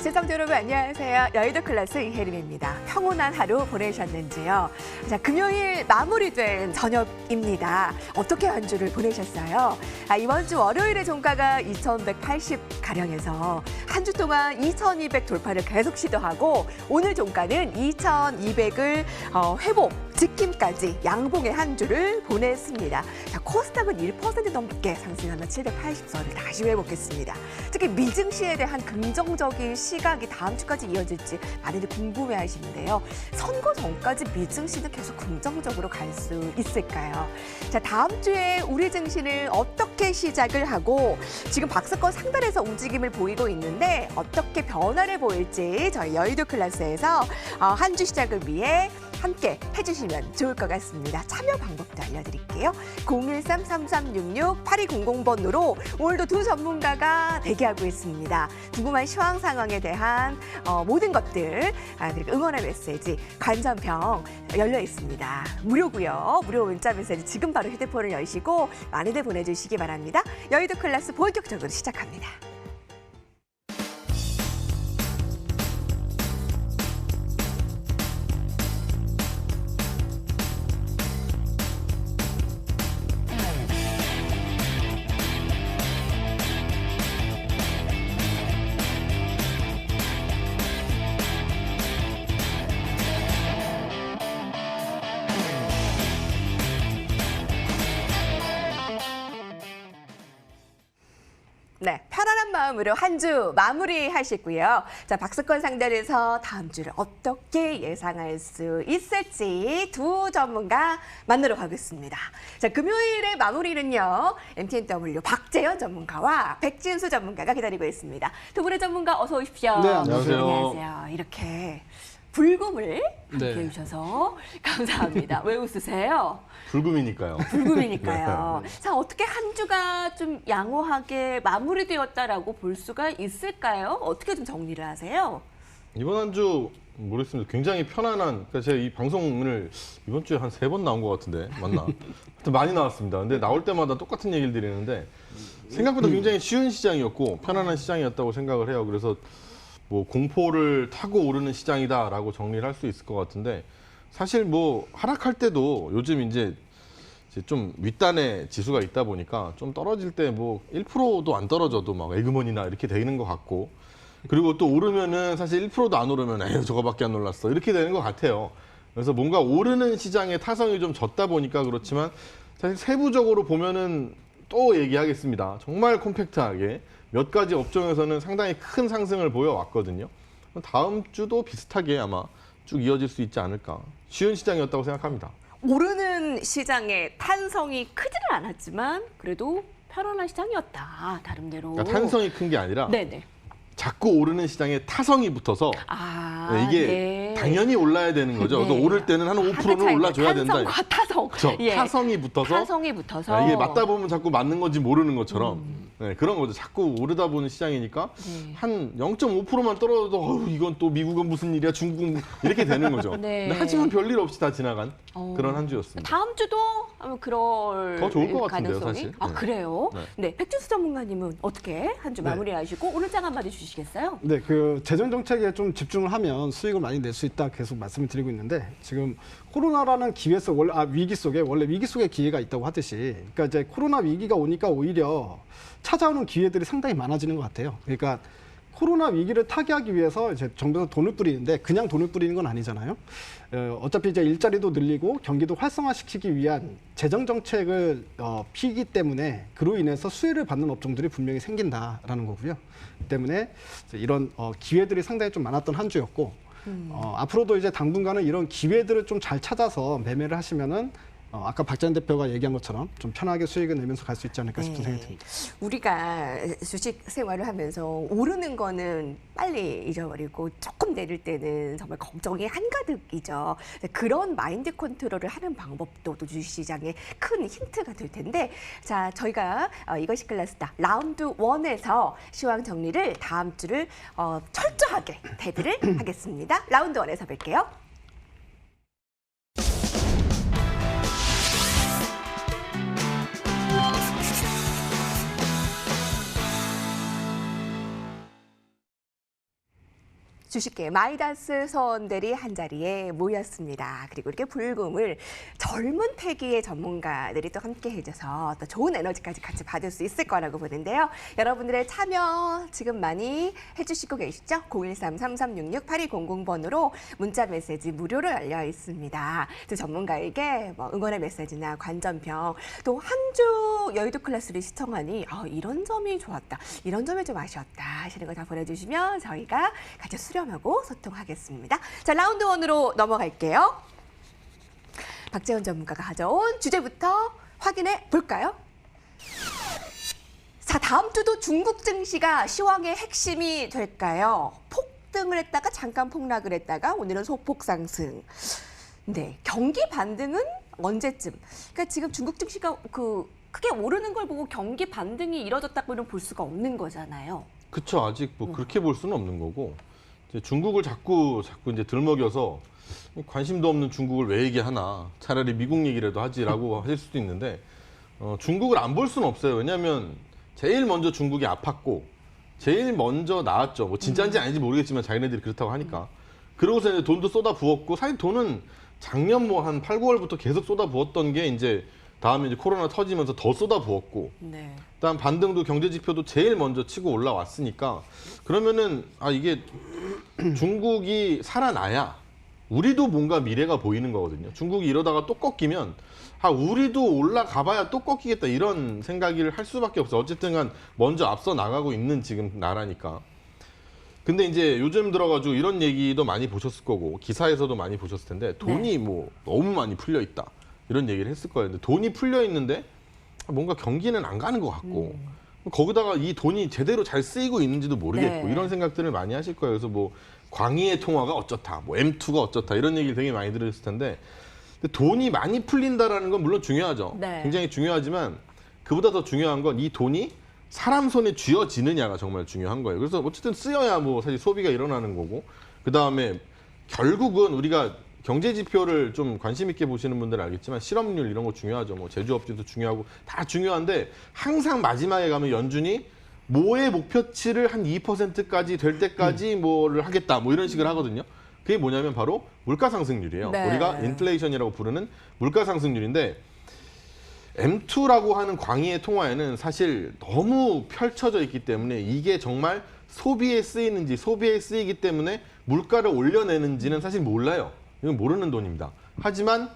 시청자 여러분 안녕하세요. 여의도 클래스 이혜림입니다. 평온한 하루 보내셨는지요? 자, 금요일 마무리된 저녁입니다. 어떻게 한 주를 보내셨어요? 이번 주 월요일의 종가가 2,180가량에서 한 주 동안 2,200 돌파를 계속 시도하고 오늘 종가는 2,200을 회복, 지킴까지 양봉의 한 주를 보냈습니다. 자, 코스닥은 1% 넘게 상승하며 780선을 다시 회복했습니다. 특히 미증시에 대한 긍정적인 시각이 다음 주까지 이어질지 많이들 궁금해하시는데요. 선거 전까지 미증시는 계속 긍정적으로 갈 수 있을까요? 자, 다음 주에 우리 증시는 어떻게 시작을 하고 지금 박스권 상단에서 움직임을 보이고 있는데 어떻게 변화를 보일지 저희 여의도 클래스에서 한 주 시작을 위해 함께 해주시면 좋을 것 같습니다. 참여 방법도 알려드릴게요. 013-3366-8200번으로 오늘도 두 전문가가 대기하고 있습니다. 궁금한 시황 상황에 대한 모든 것들 그리고 응원의 메시지, 관전평 열려 있습니다. 무료고요. 무료 문자 메시지 지금 바로 휴대폰을 여시고 많이들 보내주시기 바랍니다. 여의도 클래스 본격적으로 시작합니다. 네, 편안한 마음으로 한 주 마무리하시고요. 자, 박스권 상단에서 다음 주를 어떻게 예상할 수 있을지 두 전문가 만나러 가겠습니다. 자, 금요일의 마무리는요. MTNW 박재현 전문가와 백진수 전문가가 기다리고 있습니다. 두 분의 전문가 어서 오십시오. 네, 안녕하세요. 안녕하세요. 이렇게 불금을 함께 네. 해주셔서 감사합니다. 왜 웃으세요? 불금이니까요. 불금이니까요. 자, 어떻게 한 주가 좀 양호하게 마무리되었다라고 볼 수가 있을까요? 어떻게 좀 정리를 하세요? 이번 한 주 모르겠습니다. 굉장히 편안한. 그러니까 제가 이 방송을 이번 주에 한 3번 나온 것 같은데 맞나? 하여튼 많이 나왔습니다. 근데 나올 때마다 똑같은 얘기를 드리는데 생각보다 굉장히 쉬운 시장이었고 편안한 시장이었다고 생각을 해요. 그래서 뭐 공포를 타고 오르는 시장이다라고 정리를 할 수 있을 것 같은데 사실 뭐 하락할 때도 요즘 이제 좀 윗단에 지수가 있다 보니까 좀 떨어질 때 뭐 1%도 안 떨어져도 막 에그머니나 이렇게 되는 것 같고 그리고 또 오르면은 사실 1%도 안 오르면 에휴 저거밖에 안 올랐어 이렇게 되는 것 같아요. 그래서 뭔가 오르는 시장의 타성이 좀 졌다 보니까 그렇지만 사실 세부적으로 보면은 또 얘기하겠습니다. 정말 콤팩트하게 몇 가지 업종에서는 상당히 큰 상승을 보여왔거든요. 다음 주도 비슷하게 아마 쭉 이어질 수 있지 않을까. 쉬운 시장이었다고 생각합니다. 오르는 시장의 탄성이 크지는 않았지만 그래도 편안한 시장이었다. 나름대로. 그러니까 탄성이 큰 게 아니라 네네. 자꾸 오르는 시장에 타성이 붙어서 이게 네. 당연히 올라야 되는 거죠. 네. 그래서 오를 때는 한 5%는 올라줘야 된다. 탄성과 타성. 그렇죠. 예. 타성이 붙어서 타성이 붙어서. 이게 맞다 보면 자꾸 맞는 건지 모르는 것처럼 네, 그런 거죠. 자꾸 오르다 보는 시장이니까 네. 한 0.5%만 떨어져도 이건 또 미국은 무슨 일이야 중국은 이렇게 되는 거죠. 네. 근데 하지만 별일 없이 다 지나간 그런 한 주였습니다. 다음 주도 아마 그럴 더 좋을 것 같은데요, 가능성이? 사실. 아, 네. 그래요? 네. 네. 백준수 전문가님은 어떻게 한 주 네. 마무리하시고 오늘 장 한마디 주시겠어요? 네, 그 재정 정책에 좀 집중을 하면 수익을 많이 낼 수 있다 계속 말씀을 드리고 있는데 지금 코로나라는 기회 속 위기 속에 원래 위기 속에 기회가 있다고 하듯이 그러니까 이제 코로나 위기가 오니까 오히려 찾아오는 기회들이 상당히 많아지는 것 같아요. 그러니까 코로나 위기를 타개하기 위해서 이제 정부에서 돈을 뿌리는데 그냥 돈을 뿌리는 건 아니잖아요. 어차피 이제 일자리도 늘리고 경기도 활성화시키기 위한 재정 정책을 피기 때문에 그로 인해서 수혜를 받는 업종들이 분명히 생긴다라는 거고요. 때문에 이런 기회들이 상당히 좀 많았던 한 주였고 앞으로도 이제 당분간은 이런 기회들을 좀 잘 찾아서 매매를 하시면은 아까 박찬 대표가 얘기한 것처럼 좀 편하게 수익을 내면서 갈 수 있지 않을까 싶은 생각이 듭니다. 우리가 주식 생활을 하면서 오르는 거는 빨리 잊어버리고 조금 내릴 때는 정말 걱정이 한가득이죠. 그런 마인드 컨트롤을 하는 방법도 또 주식시장에 큰 힌트가 될 텐데 자, 저희가 이것이 클래스다 라운드 1에서 시황 정리를 다음 주를 철저하게 대비를 하겠습니다. 라운드 1에서 뵐게요. 주식계 마이다스 소원들이 한자리에 모였습니다. 그리고 이렇게 불금을 젊은 패기의 전문가들이 또 함께 해줘서 또 좋은 에너지까지 같이 받을 수 있을 거라고 보는데요. 여러분들의 참여 지금 많이 해주시고 계시죠? 013-3366-8200번으로 문자 메시지 무료로 열려 있습니다. 또 전문가에게 뭐 응원의 메시지나 관전평, 또 한 주 여의도 클래스를 시청하니 이런 점이 좋았다, 이런 점이 좀 아쉬웠다 하시는 거 다 보내주시면 저희가 같이 수렴하고 소통하겠습니다. 자, 라운드 원으로 넘어갈게요. 박재원 전문가가 가져온 주제부터 확인해 볼까요? 자, 다음 주도 중국 증시가 시황의 핵심이 될까요? 폭등을 했다가 잠깐 폭락을 했다가 오늘은 소폭 상승. 네, 경기 반등은 언제쯤? 그러니까 지금 중국 증시가 크게 오르는 걸 보고 경기 반등이 이뤄졌다고는 볼 수가 없는 거잖아요. 그쵸. 아직 뭐 그렇게 볼 수는 없는 거고, 이제 중국을 자꾸 이제 들먹여서 관심도 없는 중국을 왜 얘기하나, 차라리 미국 얘기라도 하지라고 하실 수도 있는데, 중국을 안 볼 수는 없어요. 왜냐하면 제일 먼저 중국이 아팠고 제일 먼저 나왔죠. 뭐 진짜인지 아닌지 모르겠지만 자기네들이 그렇다고 하니까. 그러고서 이제 돈도 쏟아 부었고, 사실 돈은 작년 뭐 한 8, 9월부터 계속 쏟아 부었던 게 이제 다음에 이제 코로나 터지면서 더 쏟아 부었고, 네. 그다음 반등도 경제 지표도 제일 먼저 치고 올라왔으니까, 그러면은 이게 중국이 살아나야 우리도 뭔가 미래가 보이는 거거든요. 중국이 이러다가 또 꺾이면 우리도 올라가봐야 또 꺾이겠다, 이런 생각을 할 수밖에 없어. 어쨌든 먼저 앞서 나가고 있는 지금 나라니까. 근데 이제 요즘 들어가지고 이런 얘기도 많이 보셨을 거고, 기사에서도 많이 보셨을 텐데, 돈이 뭐 너무 많이 풀려 있다, 이런 얘기를 했을 거예요. 근데 돈이 풀려 있는데 뭔가 경기는 안 가는 것 같고, 거기다가 이 돈이 제대로 잘 쓰이고 있는지도 모르겠고, 네. 이런 생각들을 많이 하실 거예요. 그래서 뭐 광의의 통화가 어쩌다, 뭐 M2가 어쩌다, 이런 얘기를 되게 많이 들으셨을 텐데, 근데 돈이 많이 풀린다라는 건 물론 중요하죠. 네. 굉장히 중요하지만 그보다 더 중요한 건 이 돈이 사람 손에 쥐어지느냐가 정말 중요한 거예요. 그래서 어쨌든 쓰여야 뭐 사실 소비가 일어나는 거고, 그 다음에 결국은 우리가 경제 지표를 좀 관심 있게 보시는 분들은 알겠지만 실업률 이런 거 중요하죠. 뭐 제조업지도 중요하고 다 중요한데, 항상 마지막에 가면 연준이 뭐의 목표치를 한 2%까지 될 때까지 뭐를 하겠다, 뭐 이런 식으로 하거든요. 그게 뭐냐면 바로 물가 상승률이에요. 네. 우리가 인플레이션이라고 부르는 물가 상승률인데, M2라고 하는 광의의 통화에는 사실 너무 펼쳐져 있기 때문에 이게 정말 소비에 쓰이는지, 소비에 쓰이기 때문에 물가를 올려내는지는 사실 몰라요. 이건 모르는 돈입니다. 하지만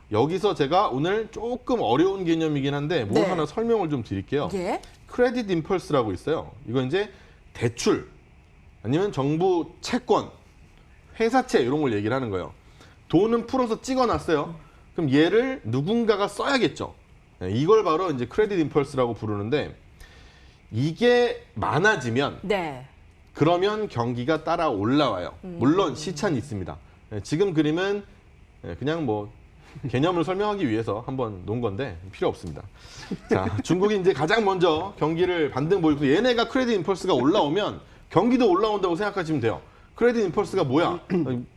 여기서 제가 오늘 조금 어려운 개념이긴 한데 뭘 네. 하나 설명을 좀 드릴게요. 예. 크레딧 임펄스라고 있어요. 이건 이제 대출 아니면 정부 채권, 회사채 이런 걸 얘기를 하는 거예요. 돈은 풀어서 찍어놨어요. 그럼 얘를 누군가가 써야겠죠. 이걸 바로 이제 크레딧 임펄스라고 부르는데, 이게 많아지면 네. 그러면 경기가 따라 올라와요. 물론 시차는 있습니다. 지금 그림은 그냥 뭐 개념을 설명하기 위해서 한번 놓은 건데 필요 없습니다. 자, 중국이 이제 가장 먼저 경기를 반등 보이고, 얘네가 크레딧 임펄스가 올라오면 경기도 올라온다고 생각하시면 돼요. 크레딧 임펄스가 뭐야?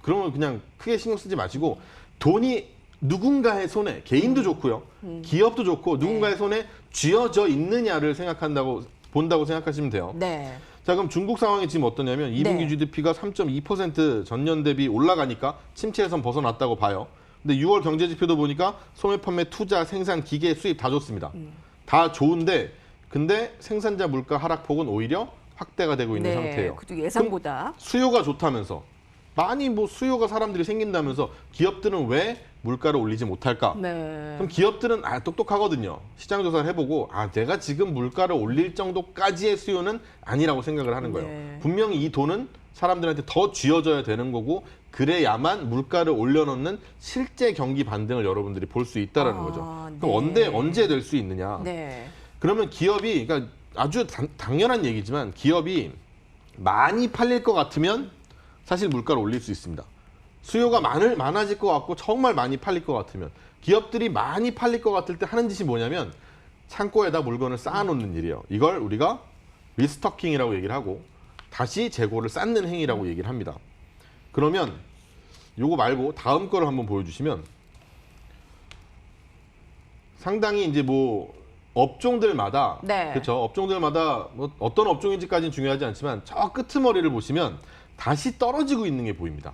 그러면 그냥 크게 신경 쓰지 마시고, 돈이 누군가의 손에, 개인도 좋고요, 기업도 좋고, 누군가의 손에 쥐어져 있느냐를 본다고 생각하시면 돼요. 네. 자, 그럼 중국 상황이 지금 어떠냐면 2분기 네. GDP가 3.2% 전년 대비 올라가니까 침체에선 벗어났다고 봐요. 근데 6월 경제 지표도 보니까 소매 판매, 투자, 생산, 기계, 수입 다 좋습니다. 다 좋은데, 근데 생산자 물가 하락폭은 오히려 확대가 되고 있는 상태예요. 그것도 예상보다. 수요가 좋다면서, 많이 뭐 수요가 사람들이 생긴다면서 기업들은 왜 물가를 올리지 못할까? 네. 그럼 기업들은 똑똑하거든요. 시장 조사를 해보고 내가 지금 물가를 올릴 정도까지의 수요는 아니라고 생각을 하는 거예요. 네. 분명히 이 돈은 사람들한테 더 쥐어져야 되는 거고, 그래야만 물가를 올려놓는 실제 경기 반등을 여러분들이 볼 수 있다라는 거죠. 그럼 네. 언제 될 수 있느냐? 네. 그러면 기업이, 그러니까 아주 당연한 얘기지만, 기업이 많이 팔릴 것 같으면 사실 물가를 올릴 수 있습니다. 수요가 많아질 것 같고 정말 많이 팔릴 것 같으면, 기업들이 많이 팔릴 것 같을 때 하는 짓이 뭐냐면 창고에다 물건을 쌓아놓는 일이에요. 이걸 우리가 리스토킹이라고 얘기를 하고, 다시 재고를 쌓는 행위라고 얘기를 합니다. 그러면 요거 말고 다음 거를 한번 보여주시면, 상당히 이제 뭐 업종들마다, 네. 그렇죠? 업종들마다 뭐 어떤 업종인지까지는 중요하지 않지만 저 끄트머리를 보시면 다시 떨어지고 있는 게 보입니다.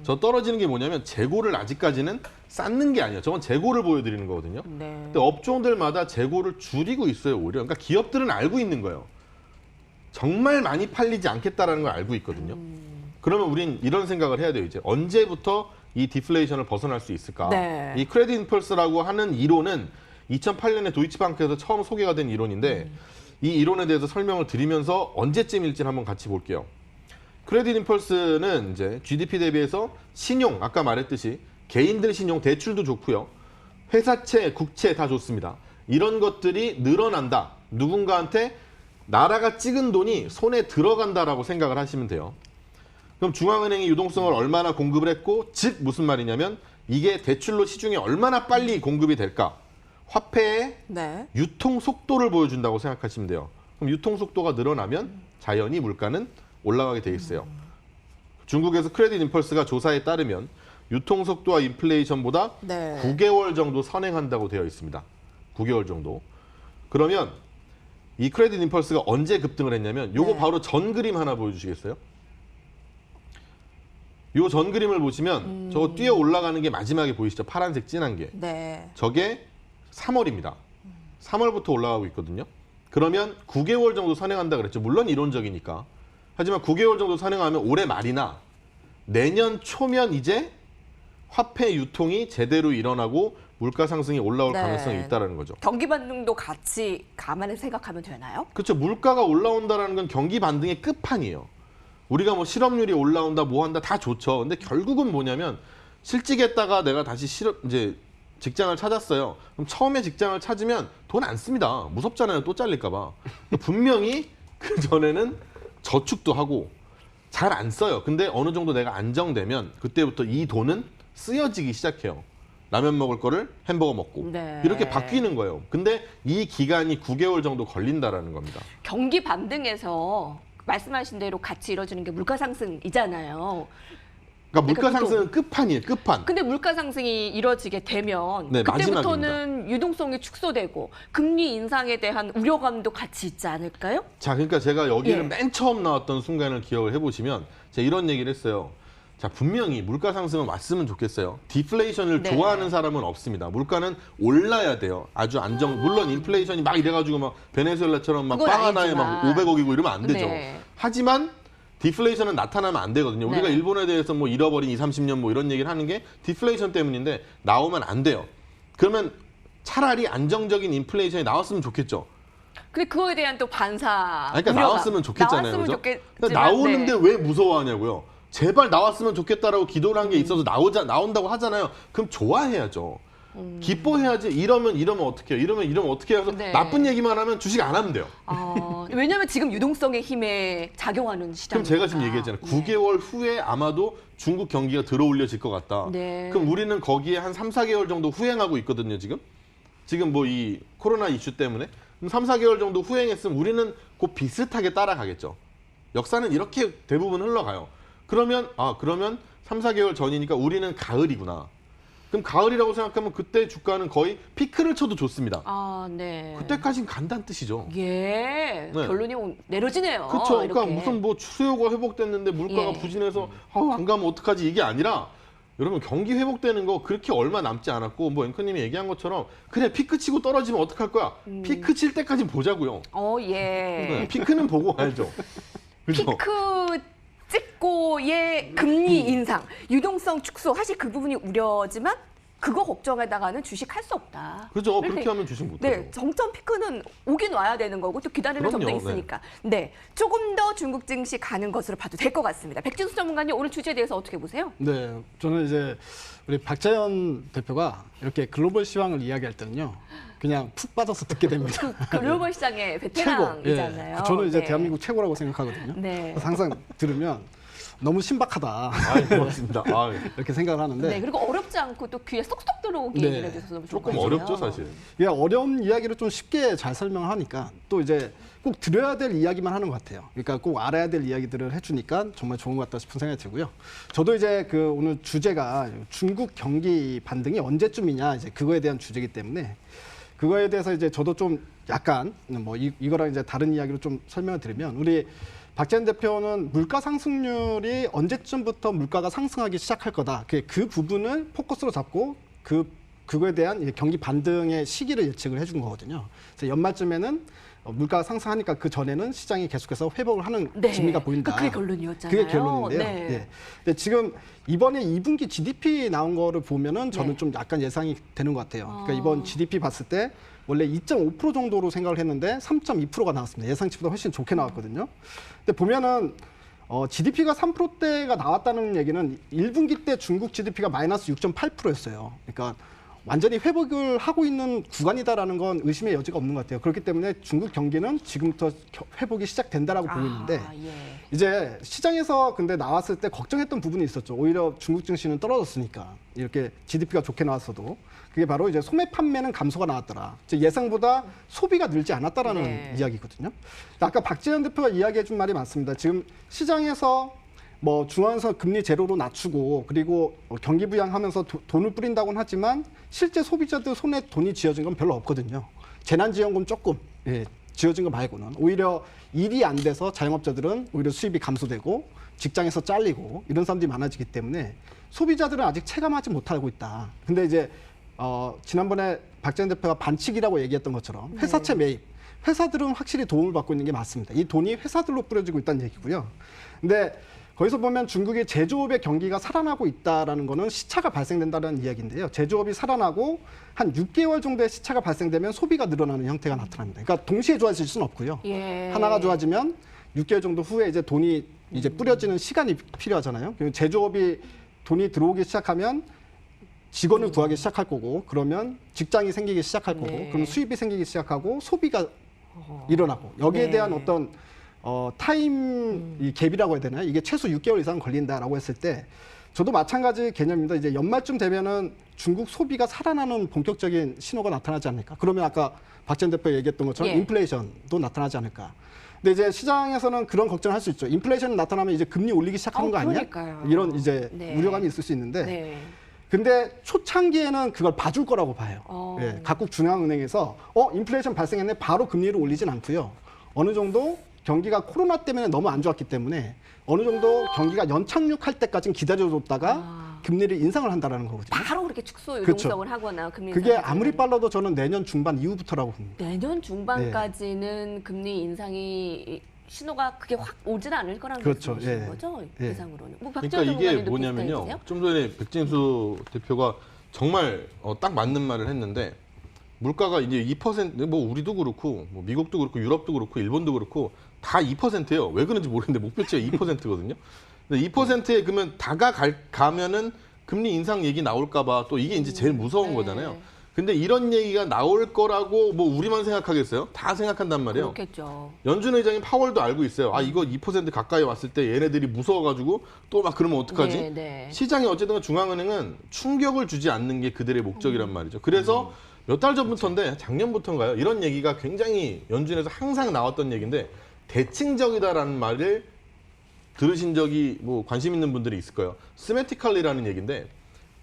저 떨어지는 게 뭐냐면 재고를 아직까지는 쌓는 게 아니에요. 저건 재고를 보여드리는 거거든요. 네. 근데 업종들마다 재고를 줄이고 있어요, 오히려. 그러니까 기업들은 알고 있는 거예요. 정말 많이 팔리지 않겠다라는 걸 알고 있거든요. 그러면 우린 이런 생각을 해야 돼요. 이제 언제부터 이 디플레이션을 벗어날 수 있을까? 네. 이 크레딧 임펄스라고 하는 이론은 2008년에 도이치방크에서 처음 소개가 된 이론인데 이 이론에 대해서 설명을 드리면서 언제쯤일지는 한번 같이 볼게요. 크레딧 임펄스는 이제 GDP 대비해서 신용, 아까 말했듯이 개인들 신용, 대출도 좋고요. 회사채, 국채 다 좋습니다. 이런 것들이 늘어난다. 누군가한테 나라가 찍은 돈이 손에 들어간다라고 생각을 하시면 돼요. 그럼 중앙은행이 유동성을 얼마나 공급을 했고, 즉 무슨 말이냐면 이게 대출로 시중에 얼마나 빨리 공급이 될까? 화폐의 네. 유통 속도를 보여준다고 생각하시면 돼요. 그럼 유통 속도가 늘어나면 자연히 물가는 올라가게 돼 있어요. 중국에서 크레딧 임펄스가 조사에 따르면 유통 속도와 인플레이션보다 네. 9개월 정도 선행한다고 되어 있습니다. 9개월 정도. 그러면 이 크레딧 임펄스가 언제 급등을 했냐면 요거 네. 바로 전 그림 하나 보여주시겠어요? 요 전 그림을 보시면 저거 뛰어 올라가는 게 마지막에 보이시죠? 파란색 진한 게. 네. 저게 3월입니다. 3월부터 올라가고 있거든요. 그러면 9개월 정도 선행한다 그랬죠. 물론 이론적이니까. 하지만 9개월 정도 선행하면 올해 말이나 내년 초면 이제 화폐 유통이 제대로 일어나고 물가 상승이 올라올 네. 가능성이 있다는 거죠. 경기 반등도 같이 감안해 생각하면 되나요? 그렇죠. 물가가 올라온다는 건 경기 반등의 끝판이에요. 우리가 뭐 실업률이 올라온다, 뭐 한다 다 좋죠. 근데 결국은 뭐냐면 실직했다가 내가 다시 이제 직장을 찾았어요. 그럼 처음에 직장을 찾으면 돈 안 씁니다. 무섭잖아요. 또 잘릴까 봐. 분명히 그 전에는 저축도 하고 잘 안 써요. 근데 어느 정도 내가 안정되면 그때부터 이 돈은 쓰여지기 시작해요. 라면 먹을 거를 햄버거 먹고 네. 이렇게 바뀌는 거예요. 근데 이 기간이 9개월 정도 걸린다라는 겁니다. 경기 반등에서 말씀하신 대로 같이 이루어지는 게 물가 상승이잖아요. 그러니까 물가 그러니까 상승은 끝판이에요. 끝판. 근데 물가 상승이 이루어지게 되면 네, 그때부터는 유동성이 축소되고 금리 인상에 대한 우려감도 같이 있지 않을까요? 자, 그러니까 제가 여기를 예. 맨 처음 나왔던 순간을 기억을 해보시면 제가 이런 얘기를 했어요. 자, 분명히 물가 상승은 왔으면 좋겠어요. 디플레이션을 네. 좋아하는 사람은 없습니다. 물가는 올라야 돼요. 아주 물론 인플레이션이 막 이래가지고 막 베네수엘라처럼 막 그건 빵 하나에 막 아니지만. 500억이고 이러면 안 되죠. 네. 하지만 디플레이션은 나타나면 안 되거든요. 우리가 네. 일본에 대해서 뭐 잃어버린 20, 30년 뭐 이런 얘기를 하는 게 디플레이션 때문인데 나오면 안 돼요. 그러면 차라리 안정적인 인플레이션이 나왔으면 좋겠죠. 근데 그거에 대한 또 반사. 그러니까 우려감. 나왔으면 좋겠잖아요. 나왔으면 그죠? 좋겠지만, 그러니까 나오는데 네. 왜 무서워하냐고요. 제발 나왔으면 좋겠다라고 기도를 한 게 있어서 나온다고 하잖아요. 그럼 좋아해야죠. 기뻐해야지. 이러면 어떻게 해요? 이러면 어떻게 해요? 네. 나쁜 얘기만 하면 주식 안 하면 돼요. 왜냐하면 지금 유동성의 힘에 작용하는 시장. 그럼 제가 지금 얘기했잖아요. 9개월 후에 아마도 중국 경기가 들어올려질 것 같다. 네. 그럼 우리는 거기에 한 3, 4개월 정도 후행하고 있거든요, 지금. 지금 뭐 이 코로나 이슈 때문에. 그럼 3, 4개월 정도 후행했으면 우리는 곧 비슷하게 따라가겠죠. 역사는 이렇게 대부분 흘러가요. 그러면 3, 4개월 전이니까 우리는 가을이구나. 그럼 가을이라고 생각하면 그때 주가는 거의 피크를 쳐도 좋습니다. 네. 그때까지는 간다는 뜻이죠. 예. 네. 결론이 내려지네요. 그렇죠. 그러니까 이렇게. 무슨 뭐 수요가 회복됐는데 물가가 예. 부진해서 안 가면 어떡하지 이게 아니라 여러분 경기 회복되는 거 그렇게 얼마 남지 않았고 뭐 앵커님이 얘기한 것처럼 그래 피크 치고 떨어지면 어떡할 거야. 피크 칠 때까지 보자고요. 예. 네, 피크는 보고 와야죠. 그죠? 피크 찍고의 금리 인상, 유동성 축소, 사실 그 부분이 우려지만 그거 걱정하다가는 주식 할 수 없다. 그죠. 네. 그렇게 하면 주식 못하죠. 네, 정점 피크는 오긴 와야 되는 거고 또 기다리는 점도 그럼요, 있으니까. 네, 조금 더 중국 증시 가는 것으로 봐도 될 것 같습니다. 백진수 전문가님 오늘 주제에 대해서 어떻게 보세요? 네, 저는 이제 우리 박자연 대표가 이렇게 글로벌 시황을 이야기할 때는요, 그냥 푹 빠져서 듣게 됩니다. 글로벌 시장의 베테랑이잖아요. 예, 저는 이제 네. 대한민국 최고라고 생각하거든요. 네. 그래서 항상 들으면 너무 신박하다 고맙습니다. 이렇게 생각을 하는데 네, 그리고 어렵지 않고 또 귀에 쏙쏙 들어오게 네. 얘기를 해주셔서 너무 좋은 조금 것 같아요. 어렵죠 사실. 이게 어려운 이야기를 좀 쉽게 잘 설명을 하니까 또 이제 꼭 들어야 될 이야기만 하는 것 같아요. 그러니까 꼭 알아야 될 이야기들을 해주니까 정말 좋은 것 같다 싶은 생각이 들고요. 저도 이제 그 오늘 주제가 중국 경기 반등이 언제쯤이냐 이제 그거에 대한 주제이기 때문에 그거에 대해서 이제 저도 좀 약간 뭐 이거랑 이제 다른 이야기로 좀 설명을 드리면 우리 박재현 대표는 물가 상승률이 언제쯤부터 물가가 상승하기 시작할 거다. 그 부분을 포커스로 잡고 그거에 대한 경기 반등의 시기를 예측을 해준 거거든요. 그래서 연말쯤에는 물가가 상승하니까 그 전에는 시장이 계속해서 회복을 하는 네. 기미가 보인다. 그게 결론이었잖아요. 그게 결론인데요. 네. 예. 근데 지금 이번에 2분기 GDP 나온 거를 보면은 저는 네. 좀 약간 예상이 되는 것 같아요. 그러니까 이번 GDP 봤을 때 원래 2.5% 정도로 생각을 했는데 3.2%가 나왔습니다. 예상치보다 훨씬 좋게 나왔거든요. 근데 보면은 GDP가 3%대가 나왔다는 얘기는 1분기 때 중국 GDP가 마이너스 6.8%였어요. 그러니까 완전히 회복을 하고 있는 구간이다라는 건 의심의 여지가 없는 것 같아요. 그렇기 때문에 중국 경기는 지금부터 회복이 시작된다라고 보고 있는데 예. 이제 시장에서 근데 나왔을 때 걱정했던 부분이 있었죠. 오히려 중국 증시는 떨어졌으니까 이렇게 GDP가 좋게 나왔어도 그게 바로 이제 소매 판매는 감소가 나왔더라. 즉 예상보다 소비가 늘지 않았다라는 네. 이야기거든요. 아까 박재현 대표가 이야기해준 말이 맞습니다. 지금 시장에서 뭐 중앙에서 금리 제로로 낮추고 그리고 경기 부양하면서 돈을 뿌린다고는 하지만 실제 소비자들 손에 돈이 쥐어진 건 별로 없거든요. 재난지원금 조금 쥐어진 거 말고는 오히려 일이 안 돼서 자영업자들은 오히려 수입이 감소되고 직장에서 잘리고 이런 사람들이 많아지기 때문에 소비자들은 아직 체감하지 못하고 있다. 근데 이제 지난번에 박재현 대표가 반칙이라고 얘기했던 것처럼 회사채 매입 회사들은 확실히 도움을 받고 있는 게 맞습니다. 이 돈이 회사들로 뿌려지고 있다는 얘기고요. 근데 거기서 보면 중국의 제조업의 경기가 살아나고 있다라는 거는 시차가 발생된다는 이야기인데요. 제조업이 살아나고 한 6개월 정도의 시차가 발생되면 소비가 늘어나는 형태가 나타납니다. 그러니까 동시에 좋아질 수는 없고요. 예. 하나가 좋아지면 6개월 정도 후에 이제 돈이 이제 뿌려지는 시간이 필요하잖아요. 그리고 제조업이 돈이 들어오기 시작하면 직원을 구하기 시작할 거고 그러면 직장이 생기기 시작할 거고 네. 그러면 수입이 생기기 시작하고 소비가 일어나고 여기에 네. 대한 어떤 타임 이 갭이라고 해야 되나요? 이게 최소 6개월 이상 걸린다라고 했을 때 저도 마찬가지 개념입니다. 이제 연말쯤 되면은 중국 소비가 살아나는 본격적인 신호가 나타나지 않을까? 그러면 아까 박재현 대표 얘기했던 것처럼 예. 인플레이션도 나타나지 않을까? 근데 이제 시장에서는 그런 걱정을 할 수 있죠. 인플레이션이 나타나면 이제 금리 올리기 시작하는 거 아니야? 그러니까요. 이런 이제 네. 우려감이 있을 수 있는데 네. 근데 초창기에는 그걸 봐줄 거라고 봐요. 예, 각국 중앙은행에서 인플레이션 발생했네 바로 금리를 올리진 않고요. 어느 정도 경기가 코로나 때문에 너무 안 좋았기 때문에 어느 정도 경기가 연착륙할 때까지는 기다려줬다가 금리를 인상을 한다라는 거거든요. 바로 그렇게 축소 그렇죠. 유동성을 하거나 금리 그게 인상을 아무리 하거나. 빨라도 저는 내년 중반 이후부터라고 봅니다. 내년 중반까지는 금리 인상이 신호가 그게 확 오진 않을 거라는 그렇죠. 말씀이신 예. 거죠? 예. 예상으로는. 뭐 그러니까 박지원 이게 전문가님도 뭐냐면요. 비슷하게 보세요? 좀 전에 백진수 대표가 정말 딱 맞는 말을 했는데 물가가 이제 2%뭐 우리도 그렇고 뭐 미국도 그렇고 유럽도 그렇고 일본도 그렇고 다 2%예요. 왜 그런지 모르겠는데 목표치가 2%거든요. 근데 2%에 그러면 가면은 금리 인상 얘기 나올까봐 또 이게 이제 제일 무서운 네. 거잖아요. 근데 이런 얘기가 나올 거라고 뭐 우리만 생각하겠어요? 다 생각한단 말이에요. 그렇겠죠. 연준 의장이 파월도 알고 있어요. 아 이거 2% 가까이 왔을 때 얘네들이 무서워가지고 또 막 그러면 어떡하지? 네, 네. 시장이 어쨌든 중앙은행은 충격을 주지 않는 게 그들의 목적이란 말이죠. 그래서 몇 달 전부터인데 작년부터인가요? 이런 얘기가 굉장히 연준에서 항상 나왔던 얘기인데 대칭적이다라는 말을 들으신 적이 뭐 관심 있는 분들이 있을 거예요. 스메티컬리라는 얘기인데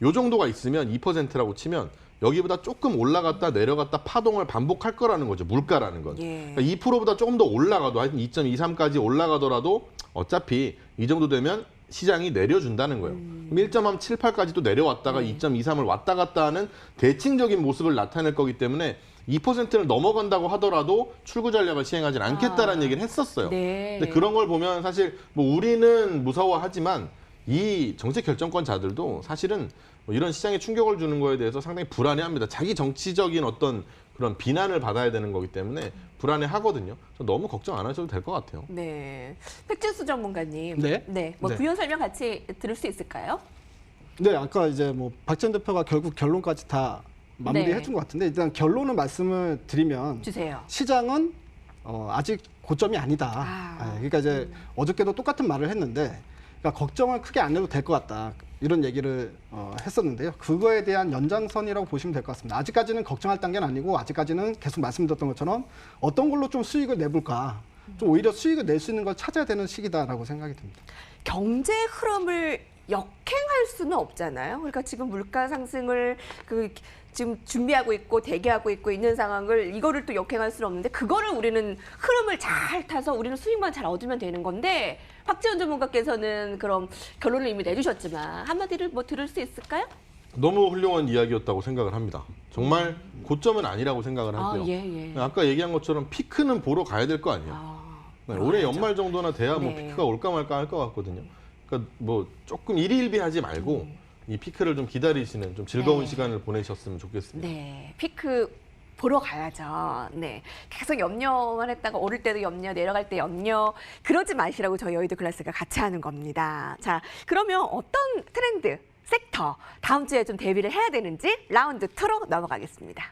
요 정도가 있으면 2%라고 치면 여기보다 조금 올라갔다 내려갔다 파동을 반복할 거라는 거죠. 물가라는 건. 예. 그러니까 2%보다 조금 더 올라가도 하여튼 2.23까지 올라가더라도 어차피 이 정도 되면 시장이 내려준다는 거예요. 그럼 1.78까지 또 내려왔다가 2.23을 왔다 갔다 하는 대칭적인 모습을 나타낼 거기 때문에 2%를 넘어간다고 하더라도 출구 전략을 시행하지 않겠다라는 얘기를 했었어요. 네. 근데 그런 걸 보면 사실 뭐 우리는 무서워하지만 이 정책 결정권자들도 사실은 뭐 이런 시장에 충격을 주는 거에 대해서 상당히 불안해합니다. 자기 정치적인 어떤 그런 비난을 받아야 되는 거기 때문에 불안해하거든요. 너무 걱정 안 하셔도 될 것 같아요. 네. 백진수 전문가님. 네. 뭐 네. 부연 설명 같이 들을 수 있을까요? 네, 아까 이제 뭐 박재현 대표가 결국 결론까지 다 마무리해 준 것 같은데 일단 결론을 말씀을 드리면 주세요. 시장은 아직 고점이 아니다. 아. 그러니까 이제 어저께도 똑같은 말을 했는데 그러니까 걱정을 크게 안 해도 될 것 같다. 이런 얘기를 했었는데요. 그거에 대한 연장선이라고 보시면 될 것 같습니다. 아직까지는 걱정할 단계는 아니고 아직까지는 계속 말씀드렸던 것처럼 어떤 걸로 좀 수익을 내볼까. 좀 오히려 수익을 낼 수 있는 걸 찾아야 되는 시기다라고 생각이 듭니다. 경제 흐름을 역행할 수는 없잖아요. 그러니까 지금 물가 상승을 지금 준비하고 있고 대기하고 있는 상황을 이거를 또 역행할 수는 없는데 그거를 우리는 흐름을 잘 타서 우리는 수익만 잘 얻으면 되는 건데 박지원 전문가께서는 그럼 결론을 이미 내주셨지만 한마디를 뭐 들을 수 있을까요? 너무 훌륭한 이야기였다고 생각을 합니다. 정말 고점은 아니라고 생각을 하고요. 예. 아까 얘기한 것처럼 피크는 보러 가야 될 거 아니에요. 네, 올해 연말 정도나 돼야 뭐 네. 피크가 올까 말까 할 것 같거든요. 그러니까 뭐 조금 일희일비하지 말고 이 피크를 좀 기다리시는 좀 즐거운 네. 시간을 보내셨으면 좋겠습니다. 네, 피크 보러 가야죠. 네, 계속 염려만 했다가 오를 때도 염려, 내려갈 때 염려 그러지 마시라고 저희 여의도 클래스가 같이 하는 겁니다. 자, 그러면 어떤 트렌드, 섹터 다음 주에 좀 대비를 해야 되는지 라운드 2로 넘어가겠습니다.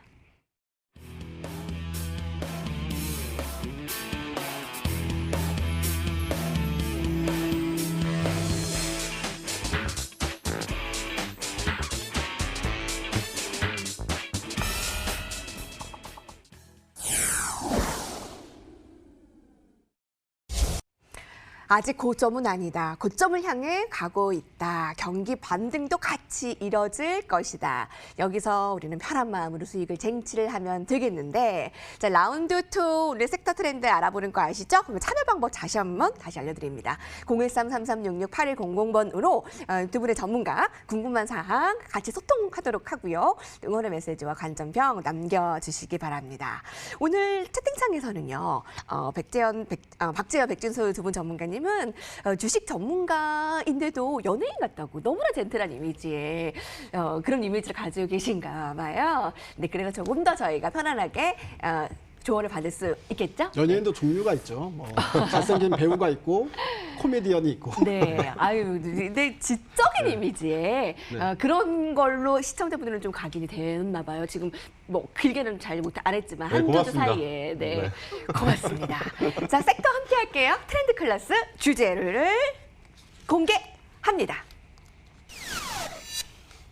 아직 고점은 아니다. 고점을 향해 가고 있다. 경기 반등도 같이 이뤄질 것이다. 여기서 우리는 편한 마음으로 수익을 쟁취를 하면 되겠는데 자, 라운드 2 우리 섹터 트렌드 알아보는 거 아시죠? 그럼 참여 방법 다시 알려드립니다. 013-3366-8100번으로 두 분의 전문가 궁금한 사항 같이 소통하도록 하고요. 응원의 메시지와 관전평 남겨주시기 바랍니다. 오늘 채팅창에서는요. 박재현, 백준수 두 분 전문가님 은 주식 전문가인데도 연예인 같다고 너무나 젠틀한 이미지에 그런 이미지를 가지고 계신가 봐요. 네, 그래서 조금 더 저희가 편안하게 조언을 받을 수 있겠죠? 연예인도 종류가 있죠. 뭐 잘생긴 배우가 있고 코미디언이 있고. 네, 네, 지적인 이미지에 그런 걸로 시청자분들은 좀 각인이 되었나 봐요. 지금 뭐 길게는 잘 안 했지만 네, 한두 주 고맙습니다. 사이에 네, 고맙습니다. 자, 섹터 함께 할게요. 트렌드 클래스 주제를 공개합니다.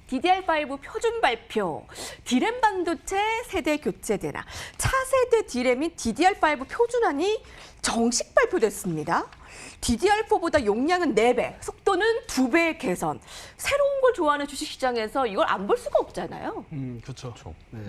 DDR5 표준 발표, D램 반도체 세대 교체되나. 차세대 D램인 DDR5 표준안이 정식 발표됐습니다. DDR4보다 용량은 4배, 속도는 2배 개선. 새로운 걸 좋아하는 주식시장에서 이걸 안 볼 수가 없잖아요. 그렇죠. 네.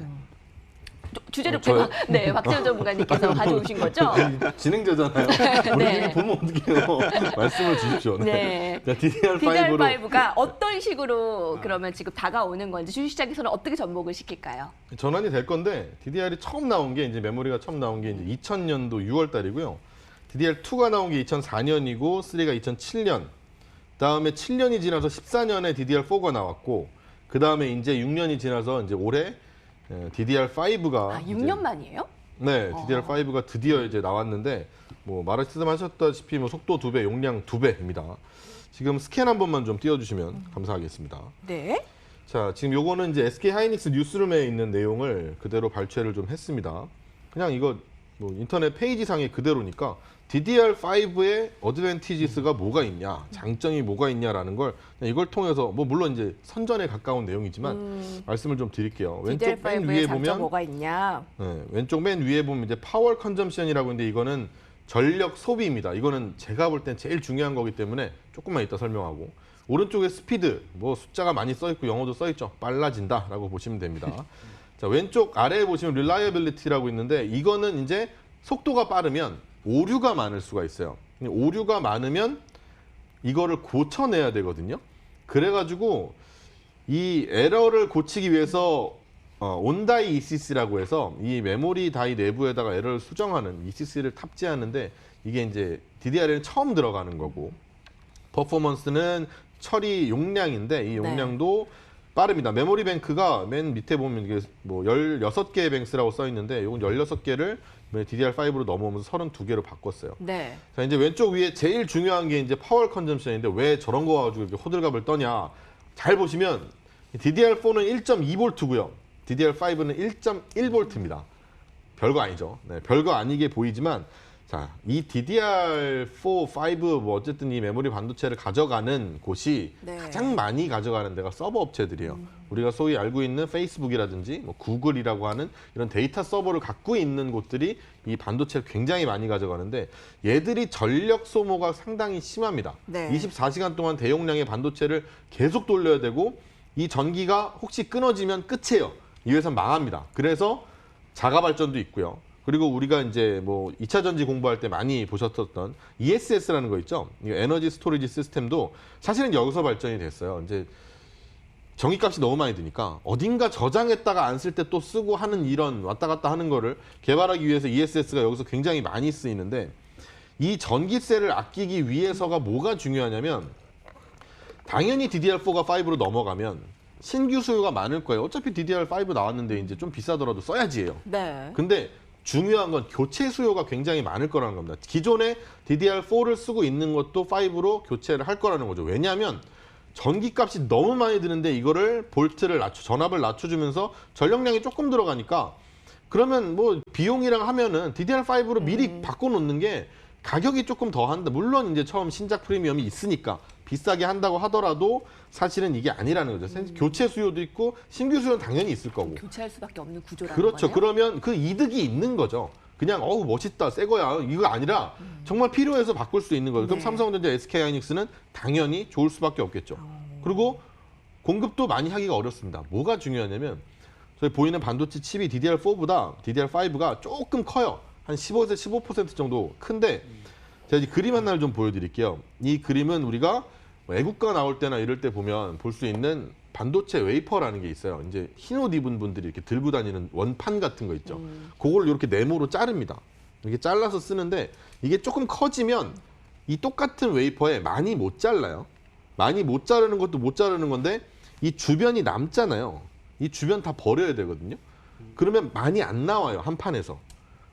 주제를 저요? 네, 박재현 전문가님께서 가져오신 거죠? 진행자잖아요. 우리 보면 어떡해요. 말씀을 주십시오. 네. 자, DDR5로 DDR5가 어떤 식으로 그러면 지금 다가오는 건지 주식시장에서는 어떻게 접목을 시킬까요? 전환이 될 건데 DDR이 처음 나온 게 이제 메모리가 처음 나온 게 이제 2000년도 6월 달이고요. DDR2가 나온 게 2004년이고 3가 2007년. 다음에 7년이 지나서 14년에 DDR4가 나왔고 그 다음에 이제 6년이 지나서 이제 올해 DDR5가 6년 만이에요? 네, DDR5가 드디어 이제 나왔는데 뭐 말씀하셨다시피 뭐 속도 2배, 용량 2배입니다. 지금 스캔 한 번만 좀 띄워주시면 감사하겠습니다. 네. 자, 지금 요거는 이제 SK 하이닉스 뉴스룸에 있는 내용을 그대로 발췌를 좀 했습니다. 그냥 이거 뭐 인터넷 페이지상의 그대로니까 DDR5의 어드밴티지스가 뭐가 있냐, 장점이 뭐가 있냐라는 걸 이걸 통해서 뭐 물론 이제 선전에 가까운 내용이지만 말씀을 좀 드릴게요. 왼쪽 맨 위에 DDR5의 장점 보면 뭐가 있냐? 네, 왼쪽 맨 위에 보면 이제 파워 컨점션이라고 있는데 이거는 전력 소비입니다. 이거는 제가 볼 땐 제일 중요한 거기 때문에 조금만 이따 설명하고 오른쪽에 스피드, 뭐 숫자가 많이 써 있고 영어도 써 있죠. 빨라진다라고 보시면 됩니다. 자, 왼쪽 아래에 보시면 reliability라고 있는데 이거는 이제 속도가 빠르면 오류가 많을 수가 있어요. 오류가 많으면 이거를 고쳐내야 되거든요. 그래가지고 이 에러를 고치기 위해서 온다이 ECC라고 해서 이 메모리 다이 내부에다가 에러를 수정하는 ECC를 탑재하는데 이게 이제 DDR에는 처음 들어가는 거고 퍼포먼스는 처리 용량인데 이 용량도 빠릅니다. 메모리 뱅크가 맨 밑에 보면 이게 뭐 16개의 뱅스라고 써 있는데 이건 16개를 DDR5로 넘어오면서 32개로 바꿨어요. 네. 자, 이제 왼쪽 위에 제일 중요한 게 이제 파워 컨점션인데 왜 저런 거 가지고 이렇게 호들갑을 떠냐. 잘 보시면 DDR4는 1.2V고요. DDR5는 1.1V입니다. 별거 아니죠. 네, 별거 아니게 보이지만 자, 이 DDR4, 5, 뭐 어쨌든 이 메모리 반도체를 가져가는 곳이 네. 가장 많이 가져가는 데가 서버 업체들이에요. 우리가 소위 알고 있는 페이스북이라든지 뭐 구글이라고 하는 이런 데이터 서버를 갖고 있는 곳들이 이 반도체를 굉장히 많이 가져가는데 얘들이 전력 소모가 상당히 심합니다. 네. 24시간 동안 대용량의 반도체를 계속 돌려야 되고 이 전기가 혹시 끊어지면 끝이에요. 이 회사는 망합니다. 그래서 자가 발전도 있고요. 그리고 우리가 이제 뭐 2차 전지 공부할 때 많이 보셨던 ESS라는 거 있죠. 이 에너지 스토리지 시스템도 사실은 여기서 발전이 됐어요. 이제 전기값이 너무 많이 드니까 어딘가 저장했다가 안 쓸 때 또 쓰고 하는 이런 왔다 갔다 하는 거를 개발하기 위해서 ESS가 여기서 굉장히 많이 쓰이는데 이 전기세를 아끼기 위해서가 뭐가 중요하냐면 당연히 DDR4가 5로 넘어가면 신규 수요가 많을 거예요. 어차피 DDR5 나왔는데 이제 좀 비싸더라도 써야지예요. 네. 근데 중요한 건 교체 수요가 굉장히 많을 거라는 겁니다. 기존에 DDR4를 쓰고 있는 것도 5로 교체를 할 거라는 거죠. 왜냐하면 전기값이 너무 많이 드는데 이거를 볼트를 전압을 낮춰주면서 전력량이 조금 들어가니까 그러면 뭐 비용이랑 하면은 DDR5로 미리 바꿔놓는 게 가격이 조금 더 한다. 물론 이제 처음 신작 프리미엄이 있으니까 비싸게 한다고 하더라도 사실은 이게 아니라는 거죠. 교체 수요도 있고 신규 수요는 당연히 있을 거고. 교체할 수밖에 없는 구조라는 그렇죠. 거네요. 그러면 그 이득이 있는 거죠. 그냥 어우 멋있다 새 거야 이거 아니라 정말 필요해서 바꿀 수 있는 거예요. 그럼 네. 삼성전자, SK하이닉스는 당연히 좋을 수밖에 없겠죠. 그리고 공급도 많이 하기가 어렵습니다. 뭐가 중요하냐면 저희 보이는 반도체 칩이 DDR4보다 DDR5가 조금 커요. 한 15에서 15% 정도 큰데 제가 이제 그림 하나를 좀 보여드릴게요. 이 그림은 우리가 외국가 나올 때나 이럴 때 보면 볼 수 있는 반도체 웨이퍼라는 게 있어요. 이제 흰 옷 입은 분들이 이렇게 들고 다니는 원판 같은 거 있죠. 그걸 이렇게 네모로 자릅니다. 이렇게 잘라서 쓰는데 이게 조금 커지면 이 똑같은 웨이퍼에 많이 못 잘라요. 많이 못 자르는 것도 못 자르는 건데 이 주변이 남잖아요. 이 주변 다 버려야 되거든요. 그러면 많이 안 나와요. 한 판에서.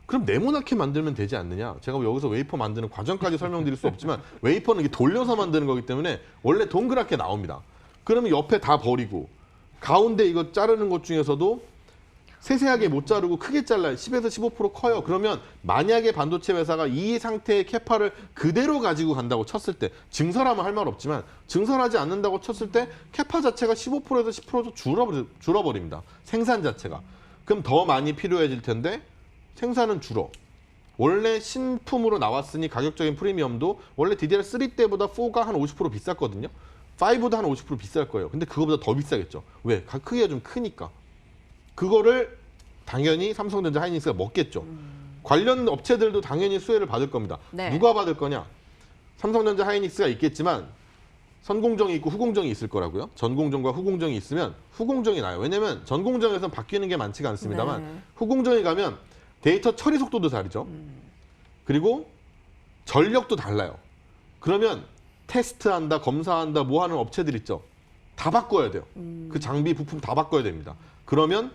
그럼 네모나게 만들면 되지 않느냐? 제가 여기서 웨이퍼 만드는 과정까지 설명드릴 수 없지만 웨이퍼는 이게 돌려서 만드는 거기 때문에 원래 동그랗게 나옵니다. 그러면 옆에 다 버리고 가운데 이거 자르는 것 중에서도 세세하게 못 자르고 크게 잘라요. 10에서 15% 커요. 그러면 만약에 반도체 회사가 이 상태의 캐파를 그대로 가지고 간다고 쳤을 때 증설하면 할 말 없지만 증설하지 않는다고 쳤을 때 캐파 자체가 15%에서 10% 줄어버립니다. 생산 자체가. 그럼 더 많이 필요해질 텐데 생산은 줄어. 원래 신품으로 나왔으니 가격적인 프리미엄도 원래 DDR3 때보다 4가 한 50% 비쌌거든요. 5도 한 50% 비쌀 거예요. 근데 그거보다 더 비싸겠죠. 왜? 크기가 좀 크니까. 그거를 당연히 삼성전자, 하이닉스가 먹겠죠. 관련 업체들도 당연히 수혜를 받을 겁니다. 네. 누가 받을 거냐? 삼성전자, 하이닉스가 있겠지만 선공정이 있고 후공정이 있을 거라고요. 전공정과 후공정이 있으면 후공정이 나요. 왜냐면 전공정에서는 바뀌는 게 많지가 않습니다만 네. 후공정에 가면 데이터 처리 속도도 다르죠. 그리고 전력도 달라요. 그러면 테스트한다, 검사한다, 뭐 하는 업체들 있죠. 다 바꿔야 돼요. 그 장비, 부품 다 바꿔야 됩니다. 그러면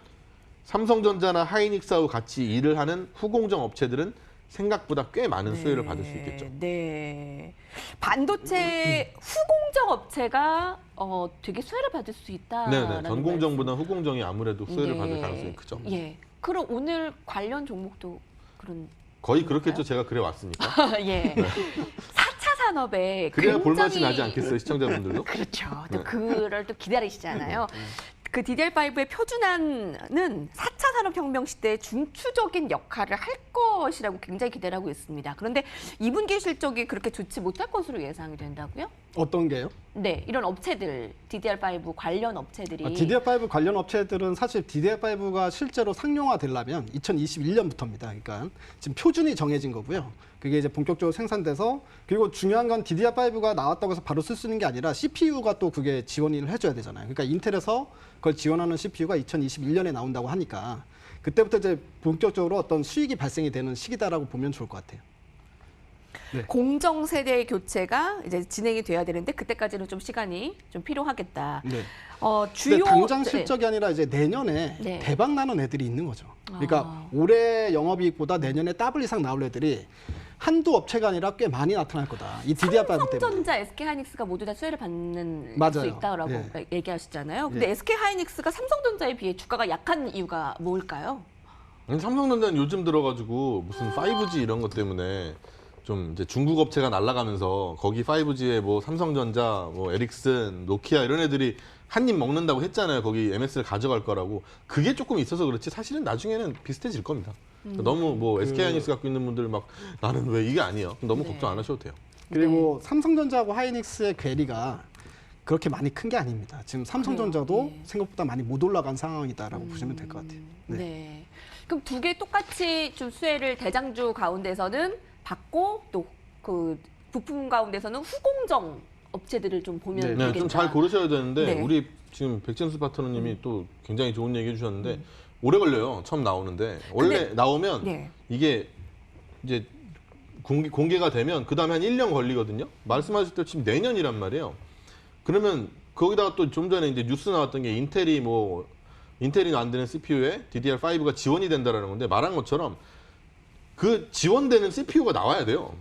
삼성전자나 하이닉스하고 같이 일을 하는 후공정 업체들은 생각보다 꽤 많은 수혜를 받을 수 있겠죠. 네. 반도체 후공정 업체가 되게 수혜를 받을 수 있다라는 네네. 전공정보다 후공정이 아무래도 수혜를 받을 가능성이 크죠. 예. 그럼 오늘 관련 종목도 그런 거의 그렇겠죠. 제가 그래 왔으니까. 예. 4차 산업에 그래야 굉장히 볼맛이 나지 않겠어요, 시청자분들도? 그렇죠. 또 네. 그를 또 기다리시잖아요. 그 DDR5의 표준화는 4차 산업혁명 시대의 중추적인 역할을 할 것이라고 굉장히 기대를 하고 있습니다. 그런데 2분기 실적이 그렇게 좋지 못할 것으로 예상이 된다고요? 어떤 게요? 네, 이런 업체들, DDR5 관련 업체들이 DDR5 관련 업체들은 사실 DDR5가 실제로 상용화 되려면 2021년부터입니다. 그러니까 지금 표준이 정해진 거고요. 그게 이제 본격적으로 생산돼서 그리고 중요한 건 DDR5가 나왔다고 해서 바로 쓸 수 있는 게 아니라 CPU가 또 그게 지원을 해줘야 되잖아요. 그러니까 인텔에서 그걸 지원하는 CPU가 2021년에 나온다고 하니까 그때부터 이제 본격적으로 어떤 수익이 발생이 되는 시기다라고 보면 좋을 것 같아요. 네. 공정 세대 교체가 이제 진행이 돼야 되는데 그때까지는 좀 시간이 좀 필요하겠다. 네. 주요 근데 당장 네. 실적이 아니라 이제 내년에 네. 대박 나는 애들이 있는 거죠. 그러니까 아. 올해 영업이익보다 내년에 더블 이상 나올 애들이 한두 업체가 아니라 꽤 많이 나타날 거다. 이 DDR5 때문에. 삼성전자, SK하이닉스가 모두 다 수혜를 받는 맞아요. 수 있다라고 예. 얘기하시잖아요. 근데 예. SK하이닉스가 삼성전자에 비해 주가가 약한 이유가 뭘까요? 아니, 삼성전자는 요즘 들어가지고 무슨 5G 이런 것 때문에 좀 이제 중국 업체가 날아가면서 거기 5G에 뭐 삼성전자, 뭐 에릭슨, 노키아 이런 애들이 한 입 먹는다고 했잖아요. 거기 MS를 가져갈 거라고. 그게 조금 있어서 그렇지 사실은 나중에는 비슷해질 겁니다. 그러니까 너무 뭐 SK하이닉스 갖고 있는 분들 막 나는 왜 이게 아니에요. 너무 걱정 안 하셔도 돼요. 그리고 삼성전자하고 하이닉스의 괴리가 그렇게 많이 큰 게 아닙니다. 지금 삼성전자도 네. 생각보다 많이 못 올라간 상황이다라고 보시면 될 것 같아요. 네. 그럼 두 개 똑같이 좀 수혜를 대장주 가운데서는 받고 또 그 부품 가운데서는 후공정 업체들을 좀 보면 네, 네, 되겠다. 좀 잘 고르셔야 되는데 네. 우리 지금 백진수 파트너님이 또 굉장히 좋은 얘기 해주셨는데 오래 걸려요. 처음 나오는데 원래 근데- 나오면 네. 이게 이제 공개가 되면 그 다음에 한 1년 걸리거든요. 말씀하실 때 지금 내년이란 말이에요. 그러면 거기다가 또 좀 전에 이제 뉴스 나왔던 게 인텔이 만드는 CPU에 DDR5가 지원이 된다라는 건데 말한 것처럼 그 지원되는 CPU가 나와야 돼요.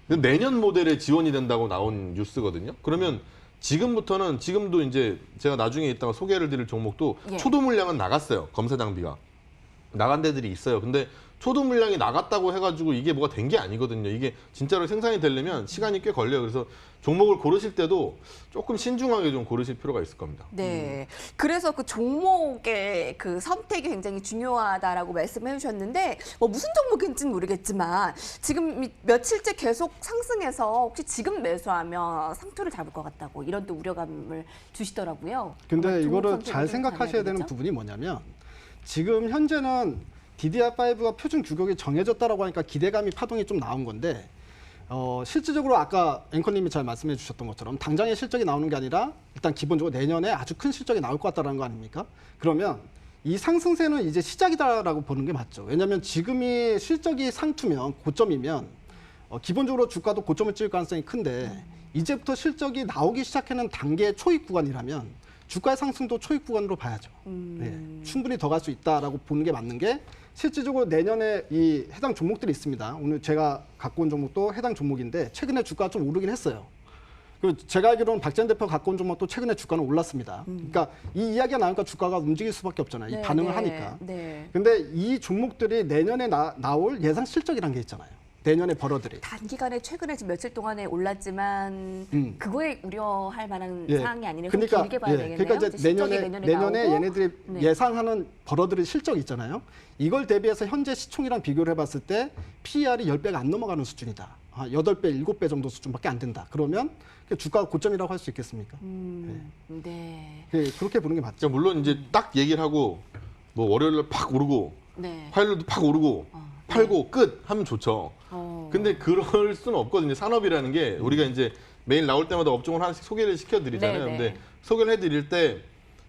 내년 모델에 지원이 된다고 나온 뉴스거든요. 그러면 지금부터는 지금도 이제 제가 나중에 이따가 소개를 드릴 종목도 예. 초도 물량은 나갔어요. 검사 장비가 나간 데들이 있어요. 근데 초도 물량이 나갔다고 해가지고 이게 뭐가 된 게 아니거든요. 이게 진짜로 생산이 되려면 시간이 꽤 걸려요. 그래서 종목을 고르실 때도 조금 신중하게 좀 고르실 필요가 있을 겁니다. 네. 그래서 그 종목의 그 선택이 굉장히 중요하다라고 말씀해 주셨는데 뭐 무슨 종목인지는 모르겠지만 지금 며칠째 계속 상승해서 혹시 지금 매수하면 상투를 잡을 것 같다고 이런 또 우려감을 주시더라고요. 근데 아마 종목 이거를 선택을 잘 좀 생각하셔야 잘해야 되는 되겠죠? 부분이 뭐냐면 지금 현재는 DDR5가 표준 규격이 정해졌다라고 하니까 기대감이 파동이 좀 나온 건데 실질적으로 아까 앵커님이 잘 말씀해 주셨던 것처럼 당장의 실적이 나오는 게 아니라 일단 기본적으로 내년에 아주 큰 실적이 나올 것 같다는 거 아닙니까? 그러면 이 상승세는 이제 시작이다라고 보는 게 맞죠. 왜냐하면 지금이 실적이 상투면 고점이면 기본적으로 주가도 고점을 찍을 가능성이 큰데 이제부터 실적이 나오기 시작하는 단계 초입 구간이라면 주가의 상승도 초입 구간으로 봐야죠. 네, 충분히 더 갈 수 있다라고 보는 게 맞는 게 실질적으로 내년에 이 해당 종목들이 있습니다. 오늘 제가 갖고 온 종목도 해당 종목인데 최근에 주가가 좀 오르긴 했어요. 그리고 제가 알기로는 박재현 대표 갖고 온 종목도 최근에 주가는 올랐습니다. 그러니까 이 이야기가 나오니까 주가가 움직일 수밖에 없잖아요. 이 네, 반응을 네, 하니까. 네. 근데 이 종목들이 내년에 나올 예상 실적이라는 게 있잖아요. 내년에 벌어들일. 단기간에 최근에 지금 며칠 동안에 올랐지만 그거에 우려할 만한 예. 상황이 아니네요. 그러니까, 길게 봐야 되겠네요. 그러니까 이제 실적이 내년에 나오고. 얘네들이 네. 예상하는 벌어들일 실적 있잖아요. 이걸 대비해서 현재 시총이랑 비교를 해봤을 때 PER이 10배가 안 넘어가는 수준이다. 8배, 7배 정도 수준밖에 안 된다. 그러면 주가가 고점이라고 할 수 있겠습니까? 네. 그렇게 보는 게 맞죠. 그러니까 물론 이제 딱 얘기를 하고 뭐 월요일날 팍 오르고 네. 화요일도 팍 오르고 팔고 끝 하면 좋죠. 근데 그럴 수는 없거든요. 산업이라는 게 우리가 이제 매일 나올 때마다 업종을 하나씩 소개를 시켜드리잖아요. 네, 네. 근데 소개를 해드릴 때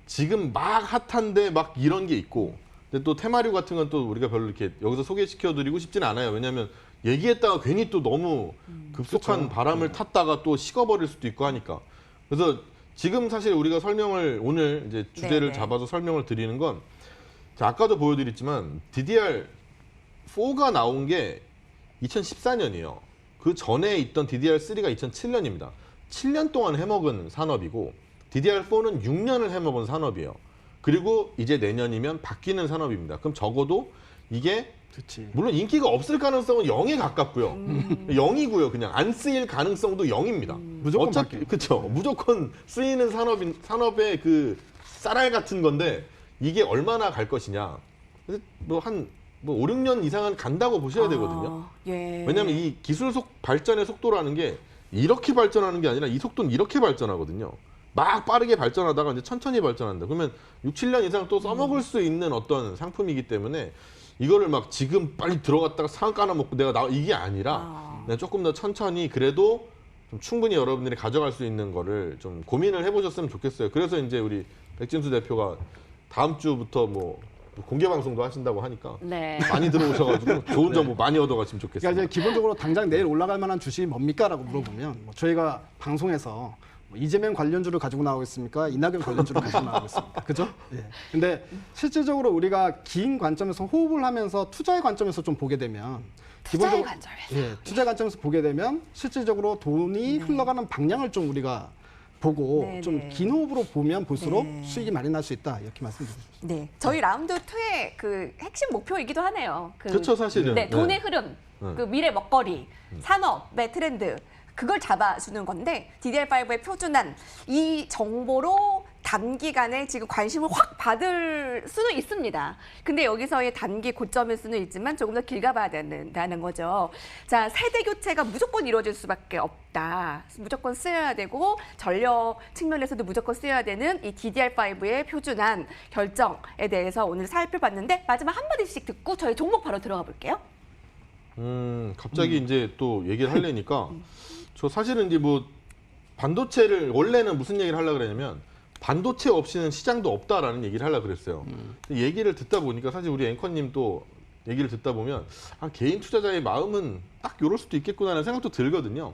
지금 막 핫한데 막 이런 게 있고 근데 또 테마류 같은 건 또 우리가 별로 이렇게 여기서 소개시켜드리고 싶지는 않아요. 왜냐하면 얘기했다가 괜히 또 너무 급속한 바람을 탔다가 또 식어버릴 수도 있고 하니까. 그래서 지금 사실 우리가 설명을 오늘 이제 주제를 네. 잡아서 설명을 드리는 건 자, 아까도 보여드렸지만 DDR4가 나온 게 2014년이에요. 그 전에 있던 DDR3가 2007년입니다. 7년 동안 해먹은 산업이고 DDR4는 6년을 해먹은 산업이에요. 그리고 이제 내년이면 바뀌는 산업입니다. 그럼 적어도 이게 그렇지. 물론 인기가 없을 가능성은 0에 가깝고요. 0이고요. 그냥 안 쓰일 가능성도 0입니다. 무조건 어차피 바뀌어요. 그렇죠. 무조건 쓰이는 산업의 그 쌀알 같은 건데 이게 얼마나 갈 것이냐. 뭐 한 5, 6년 이상은 간다고 보셔야 되거든요. 예. 왜냐하면 이 기술 발전의 속도라는 게 이렇게 발전하는 게 아니라 이 속도는 이렇게 발전하거든요. 막 빠르게 발전하다가 이제 천천히 발전한다. 그러면 6, 7년 이상 또 써먹을 수 있는 어떤 상품이기 때문에 이거를 막 지금 빨리 들어갔다가 상한가 하나 먹고 이게 아니라 그냥 조금 더 천천히 그래도 좀 충분히 여러분들이 가져갈 수 있는 거를 좀 고민을 해보셨으면 좋겠어요. 그래서 이제 우리 백진수 대표가 다음 주부터 뭐 공개 방송도 하신다고 하니까 네. 많이 들어오셔가지고 좋은 정보 많이 얻어가시면 좋겠습니다. 그러니까 이제 기본적으로 당장 내일 올라갈 만한 주식이 뭡니까라고 물어보면 뭐 저희가 방송에서 뭐 이재명 관련주를 가지고 나오겠습니까? 이낙연 관련주를 가지고 나오겠습니까? 그죠? 예. 근데 실질적으로 우리가 긴 관점에서 호흡을 하면서 투자의 관점에서 좀 보게 되면 투자의 기본적으로 관점에서. 투자의 관점에서 보게 되면 실질적으로 돈이 흘러가는 방향을 좀 우리가 보고 네, 좀 네. 긴 호흡으로 보면 볼수록 네. 수익이 많이 날 수 있다 이렇게 말씀드리고 싶습니다. 네, 저희 라운드 2의 그 핵심 목표이기도 하네요. 그렇죠, 사실은. 네, 돈의 네. 흐름, 네. 그 미래 먹거리, 산업의 트렌드 그걸 잡아주는 건데 DDR5의 표준안 이 정보로 단기간에 지금 관심을 확 받을 수도 있습니다. 근데 여기서의 단기 고점일 수는 있지만 조금 더 길 가봐야 된다는 거죠. 자, 세대 교체가 무조건 이루어질 수밖에 없다. 무조건 쓰여야 되고 전력 측면에서도 무조건 쓰여야 되는 이 DDR5의 표준안 결정에 대해서 오늘 살펴봤는데 마지막 한마디씩 듣고 저희 종목 바로 들어가 볼게요. 갑자기 이제 또 얘기를 하려니까 저 사실은 이제 뭐 반도체를 원래는 무슨 얘기를 하려고 그랬냐면 반도체 없이는 시장도 없다라는 얘기를 하려고 그랬어요. 얘기를 듣다 보니까 사실 우리 앵커님 또 얘기를 듣다 보면 아, 개인 투자자의 마음은 딱 이럴 수도 있겠구나라는 생각도 들거든요.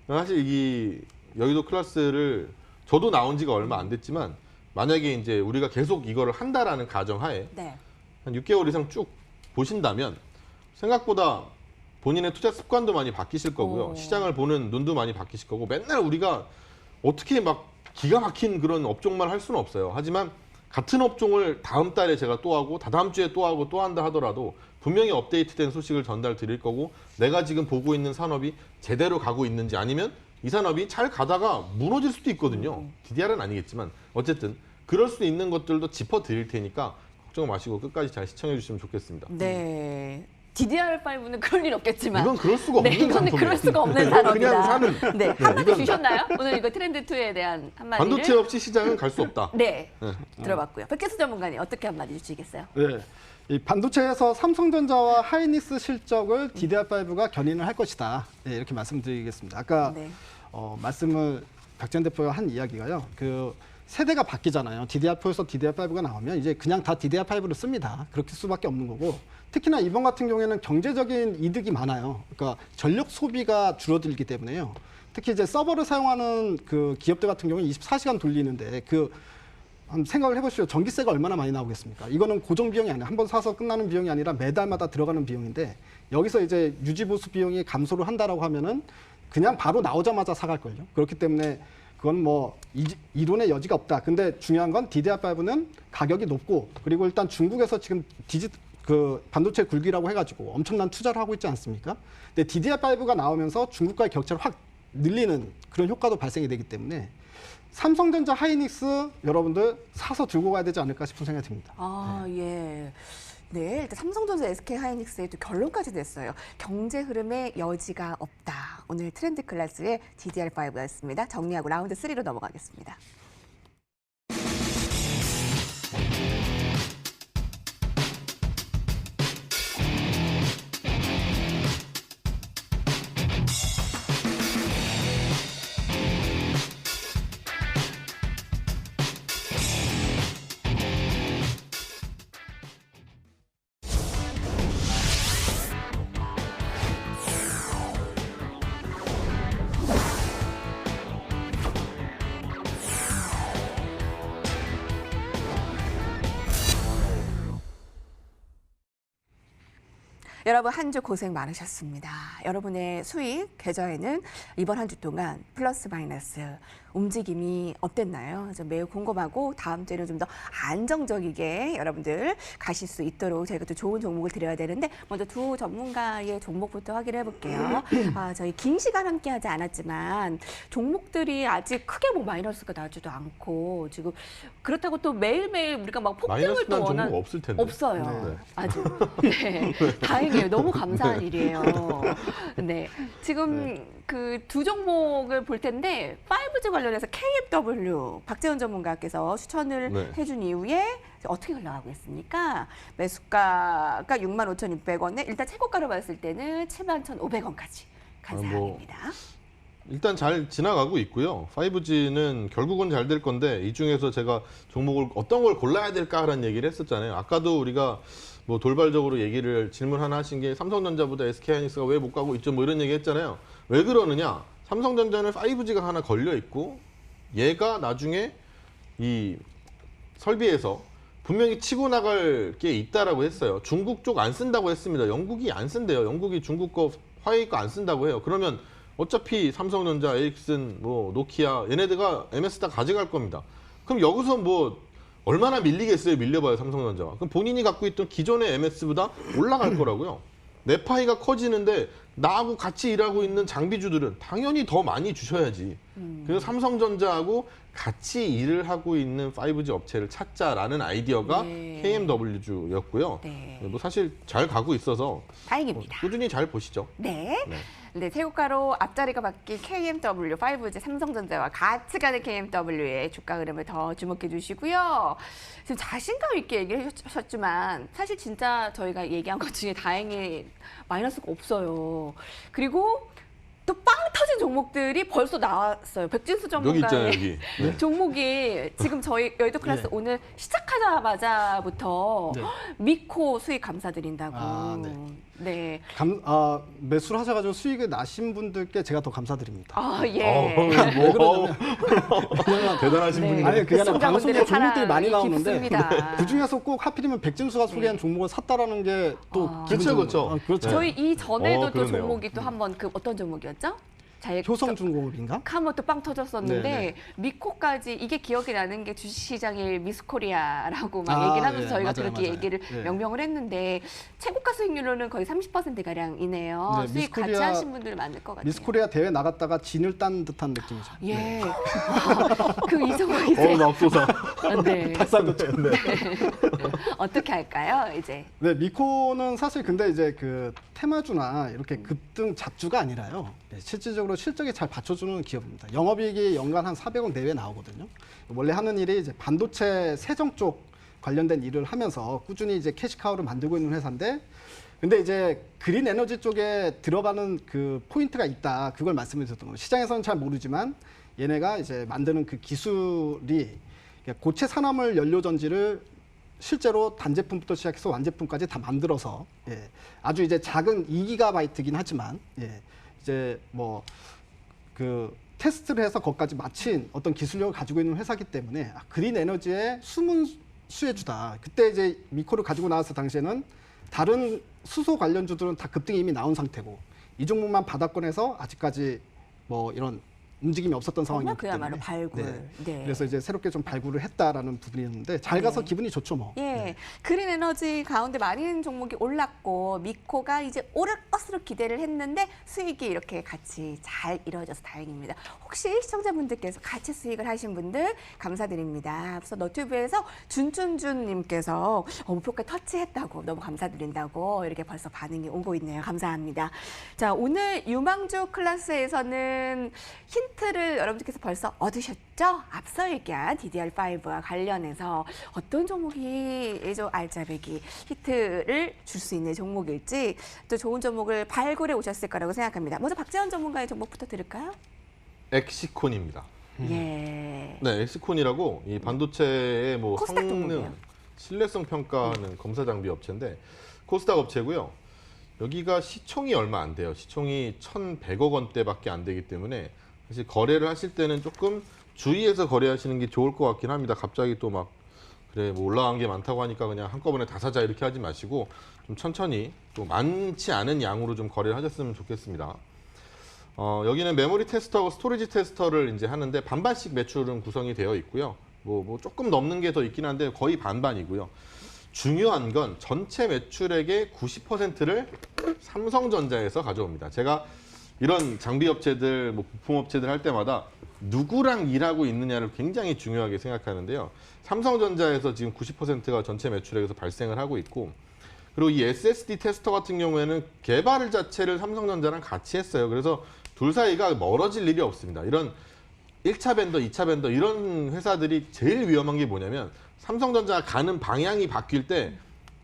사실 이 여의도 클래스를 저도 나온 지가 얼마 안 됐지만 만약에 이제 우리가 계속 이거를 한다라는 가정하에 네. 한 6개월 이상 쭉 보신다면 생각보다 본인의 투자 습관도 많이 바뀌실 거고요. 오. 시장을 보는 눈도 많이 바뀌실 거고 맨날 우리가 어떻게 막 기가 막힌 그런 업종만 할 수는 없어요. 하지만 같은 업종을 다음 달에 제가 또 하고 다다음 주에 또 하고 또 한다 하더라도 분명히 업데이트된 소식을 전달 드릴 거고 내가 지금 보고 있는 산업이 제대로 가고 있는지 아니면 이 산업이 잘 가다가 무너질 수도 있거든요. DDR은 아니겠지만 어쨌든 그럴 수 있는 것들도 짚어 드릴 테니까 걱정 마시고 끝까지 잘 시청해 주시면 좋겠습니다. 네. DDR5는 그럴 일 없겠지만. 이건 그럴 수가 네, 없는 이거는 상품이에요. 그럴 수가 없는 산업이다. 그냥 사는. 네, 한마디 이건- 주셨나요? 오늘 이거 트렌드 2에 대한 한마디를. 반도체 없이 시장은 갈 수 없다. 네, 네. 들어봤고요. 백혜수 전문가님 어떻게 한마디 주시겠어요? 네. 이 반도체에서 삼성전자와 하이닉스 실적을 DDR5가 견인을 할 것이다. 네, 이렇게 말씀드리겠습니다. 아까 네. 말씀을 박지원 대표가 한 이야기가요. 그 세대가 바뀌잖아요. DDR4에서 DDR5가 나오면 이제 그냥 다 DDR5를 씁니다. 그렇게 수밖에 없는 거고. 특히나 이번 같은 경우에는 경제적인 이득이 많아요. 그러니까 전력 소비가 줄어들기 때문에요. 특히 이제 서버를 사용하는 그 기업들 같은 경우는 24시간 돌리는데 한번 생각을 해보시죠. 전기세가 얼마나 많이 나오겠습니까? 이거는 고정 비용이 아니라 한번 사서 끝나는 비용이 아니라 매달마다 들어가는 비용인데 여기서 이제 유지보수 비용이 감소를 한다라고 하면은 그냥 바로 나오자마자 사갈걸요. 그렇기 때문에 그건 뭐 이론의 여지가 없다. 근데 중요한 건 DDR5는 가격이 높고 그리고 일단 중국에서 지금 그 반도체 굴기라고 해가지고 엄청난 투자를 하고 있지 않습니까? 근데 DDR5가 나오면서 중국과의 격차를 확 늘리는 그런 효과도 발생이 되기 때문에 삼성전자, 하이닉스 여러분들 사서 들고 가야 되지 않을까 싶은 생각이 듭니다. 아, 예. 네, 일단 삼성전자, SK 하이닉스의 또 결론까지 냈어요. 경제 흐름에 여지가 없다. 오늘 트렌드 클래스의 DDR5였습니다. 정리하고 라운드 3로 넘어가겠습니다. 여러분 한 주 고생 많으셨습니다. 여러분의 수익 계좌에는 이번 한 주 동안 플러스 마이너스 움직임이 어땠나요? 좀 매우 궁금하고 다음 주에는 좀 더 안정적이게 여러분들 가실 수 있도록 저희가 또 좋은 종목을 드려야 되는데 먼저 두 전문가의 종목부터 확인해 볼게요. 저희 긴 시간 함께 하지 않았지만 종목들이 아직 크게 뭐 마이너스가 나지도 않고 지금 그렇다고 또 매일매일 우리가 막 폭등을 마이너스 또 난 종목 없을 텐데. 없어요. 네. 아주. 네. 다행이에요. 너무 감사한 일이에요. 네. 지금 그 두 종목을 볼 텐데 5G 관련해서 KFW 박재원 전문가께서 추천을 네. 해준 이후에 어떻게 흘러가고 있습니까? 매수가가 65,600원에 일단 최고가로 봤을 때는 71,500원까지 간 뭐 상황입니다. 일단 잘 지나가고 있고요. 5G는 결국은 잘 될 건데 이 중에서 제가 종목을 어떤 걸 골라야 될까라는 얘기를 했었잖아요. 아까도 우리가 뭐 돌발적으로 질문 하나 하신 게 삼성전자보다 SK하이닉스가 왜 못 가고 있죠? 뭐 이런 얘기 했잖아요. 왜 그러느냐? 삼성전자는 5G가 하나 걸려 있고 얘가 나중에 이 설비에서 분명히 치고 나갈 게 있다라고 했어요. 중국 쪽 안 쓴다고 했습니다. 영국이 안 쓴대요. 영국이 중국 거 화웨이 거 안 쓴다고 해요. 그러면 어차피 삼성전자, 에릭슨, 뭐 노키아 얘네들가 MS 다 가져갈 겁니다. 그럼 여기서 뭐 얼마나 밀리겠어요? 밀려봐요, 삼성전자가. 그럼 본인이 갖고 있던 기존의 MS보다 올라갈 거라고요. 내 파이가 커지는데 나하고 같이 일하고 있는 장비주들은 당연히 더 많이 주셔야지. 그래서 삼성전자하고 같이 일을 하고 있는 5G 업체를 찾자라는 아이디어가 네. KMW주였고요. 네. 뭐 사실 잘 가고 있어서 다행입니다. 꾸준히 잘 보시죠. 네. 네. 네, 최고가로 앞자리가 바뀐 KMW, 5G 삼성전자와 같이 가는 KMW의 주가 흐름을 더 주목해 주시고요. 지금 자신감 있게 얘기해 주셨지만 사실 진짜 저희가 얘기한 것 중에 다행히 마이너스가 없어요. 그리고 또 빵 터진 종목들이 벌써 나왔어요. 백진수 여기 있잖아요, 전문가의 여기. 네. 종목이 지금 저희 여의도 클래스 네. 오늘 시작하자마자부터 네. 미코 수익 감사드린다고. 아, 네. 네. 매수를 하셔가지고 수익을 나신 분들께 제가 더 감사드립니다. 아, 예. 왜 그러냐면 대단하신 네. 분이네. 아니 그게 아니라 시청자분들의 방송에 종목들이 많이 사랑이 나오는데 깊습니다. 그 중에서 꼭 하필이면 백진수가 소개한 네. 종목을 샀다라는 게 또 아. 기분 좋은 그렇죠, 거예요. 그렇죠. 그렇죠. 네. 저희 이 전에도 또 그러네요. 종목이 또 한번 그 어떤 종목이었죠? 효성중공업인가? 한번 또 빵 터졌었는데 네, 미코까지 이게 기억이 나는 게 주식시장의 미스코리아라고 막 아, 얘기를 하면서 예, 저희가 맞아요, 그렇게 맞아요. 얘기를 예. 명명을 했는데 최고가 수익률로는 거의 30%가량이네요. 네, 수익 같이 미스코리아- 하신 분들 많을 것 같아요. 미스코리아 대회 나갔다가 진을 딴 듯한 느낌이죠. 예. 그 이종호 이제 맙소사. 네. 닭살돋죠. 네. 어떻게 할까요? 이제 네, 미코는 사실 근데 이제 그 테마주나 이렇게 급등 잡주가 아니라요. 네, 실질적으로 실적이 잘 받쳐주는 기업입니다. 영업이익이 연간 한 400억 내외 나오거든요. 원래 하는 일이 이제 반도체 세정 쪽 관련된 일을 하면서 꾸준히 이제 캐시카우를 만들고 있는 회사인데, 근데 이제 그린 에너지 쪽에 들어가는 그 포인트가 있다. 그걸 말씀을 드렸던 거예요. 시장에서는 잘 모르지만 얘네가 이제 만드는 그 기술이 고체 산화물 연료 전지를 실제로 단제품부터 시작해서 완제품까지 다 만들어서 아주 이제 작은 2GB이긴 하지만 이제 뭐 그 테스트를 해서 거기까지 마친 어떤 기술력을 가지고 있는 회사이기 때문에 그린 에너지의 숨은 수혜주다. 그때 이제 미코를 가지고 나왔을 당시에는 다른 수소 관련주들은 다 급등이 이미 나온 상태고 이 종목만 바닥권에서 아직까지 뭐 이런 움직임이 없었던 정말 상황이었기 그야말로 때문에 발굴. 네. 그래서 이제 새롭게 좀 발굴을 했다라는 부분이었는데 잘 가서 네. 기분이 좋죠 뭐. 예, 그린 에너지 가운데 많은 종목이 올랐고 미코가 이제 오를 것으로 기대를 했는데 수익이 이렇게 같이 잘 이루어져서 다행입니다. 혹시 시청자분들께서 같이 수익을 하신 분들 감사드립니다. 앞서 너튜브에서 준준준님께서 목표가 터치했다고 너무 감사드린다고 이렇게 벌써 반응이 오고 있네요. 감사합니다. 자, 오늘 유망주 클래스에서는 힌트를 여러분들께서 벌써 얻으셨죠? 앞서 얘기한 DDR5와 관련해서 어떤 종목이 좀 알짜배기 히트를 줄 수 있는 종목일지 또 좋은 종목을 발굴해 오셨을 거라고 생각합니다. 먼저 박재원 전문가의 종목부터 들을까요? 엑시콘입니다. 예. 네, 엑시콘이라고 이 반도체의 뭐 코스닥 성능, 종목이에요. 신뢰성 평가하는 검사 장비 업체인데 코스닥 업체고요. 여기가 시총이 얼마 안 돼요. 시총이 1,100억 원대밖에 안 되기 때문에 사실 거래를 하실 때는 조금 주의해서 거래하시는 게 좋을 것 같긴 합니다. 갑자기 또 막 그래 뭐 올라간 게 많다고 하니까 그냥 한꺼번에 다 사자 이렇게 하지 마시고 좀 천천히 또 많지 않은 양으로 좀 거래를 하셨으면 좋겠습니다. 여기는 메모리 테스터하고 스토리지 테스터를 이제 하는데 반반씩 매출은 구성이 되어 있고요. 뭐 조금 넘는 게 더 있긴 한데 거의 반반이고요. 중요한 건 전체 매출액의 90%를 삼성전자에서 가져옵니다. 제가 이런 장비 업체들, 뭐 부품 업체들 할 때마다 누구랑 일하고 있느냐를 굉장히 중요하게 생각하는데요. 삼성전자에서 지금 90%가 전체 매출액에서 발생을 하고 있고, 그리고 이 SSD 테스터 같은 경우에는 개발 자체를 삼성전자랑 같이 했어요. 그래서 둘 사이가 멀어질 일이 없습니다. 이런 1차 벤더, 2차 벤더 이런 회사들이 제일 위험한 게 뭐냐면 삼성전자가 가는 방향이 바뀔 때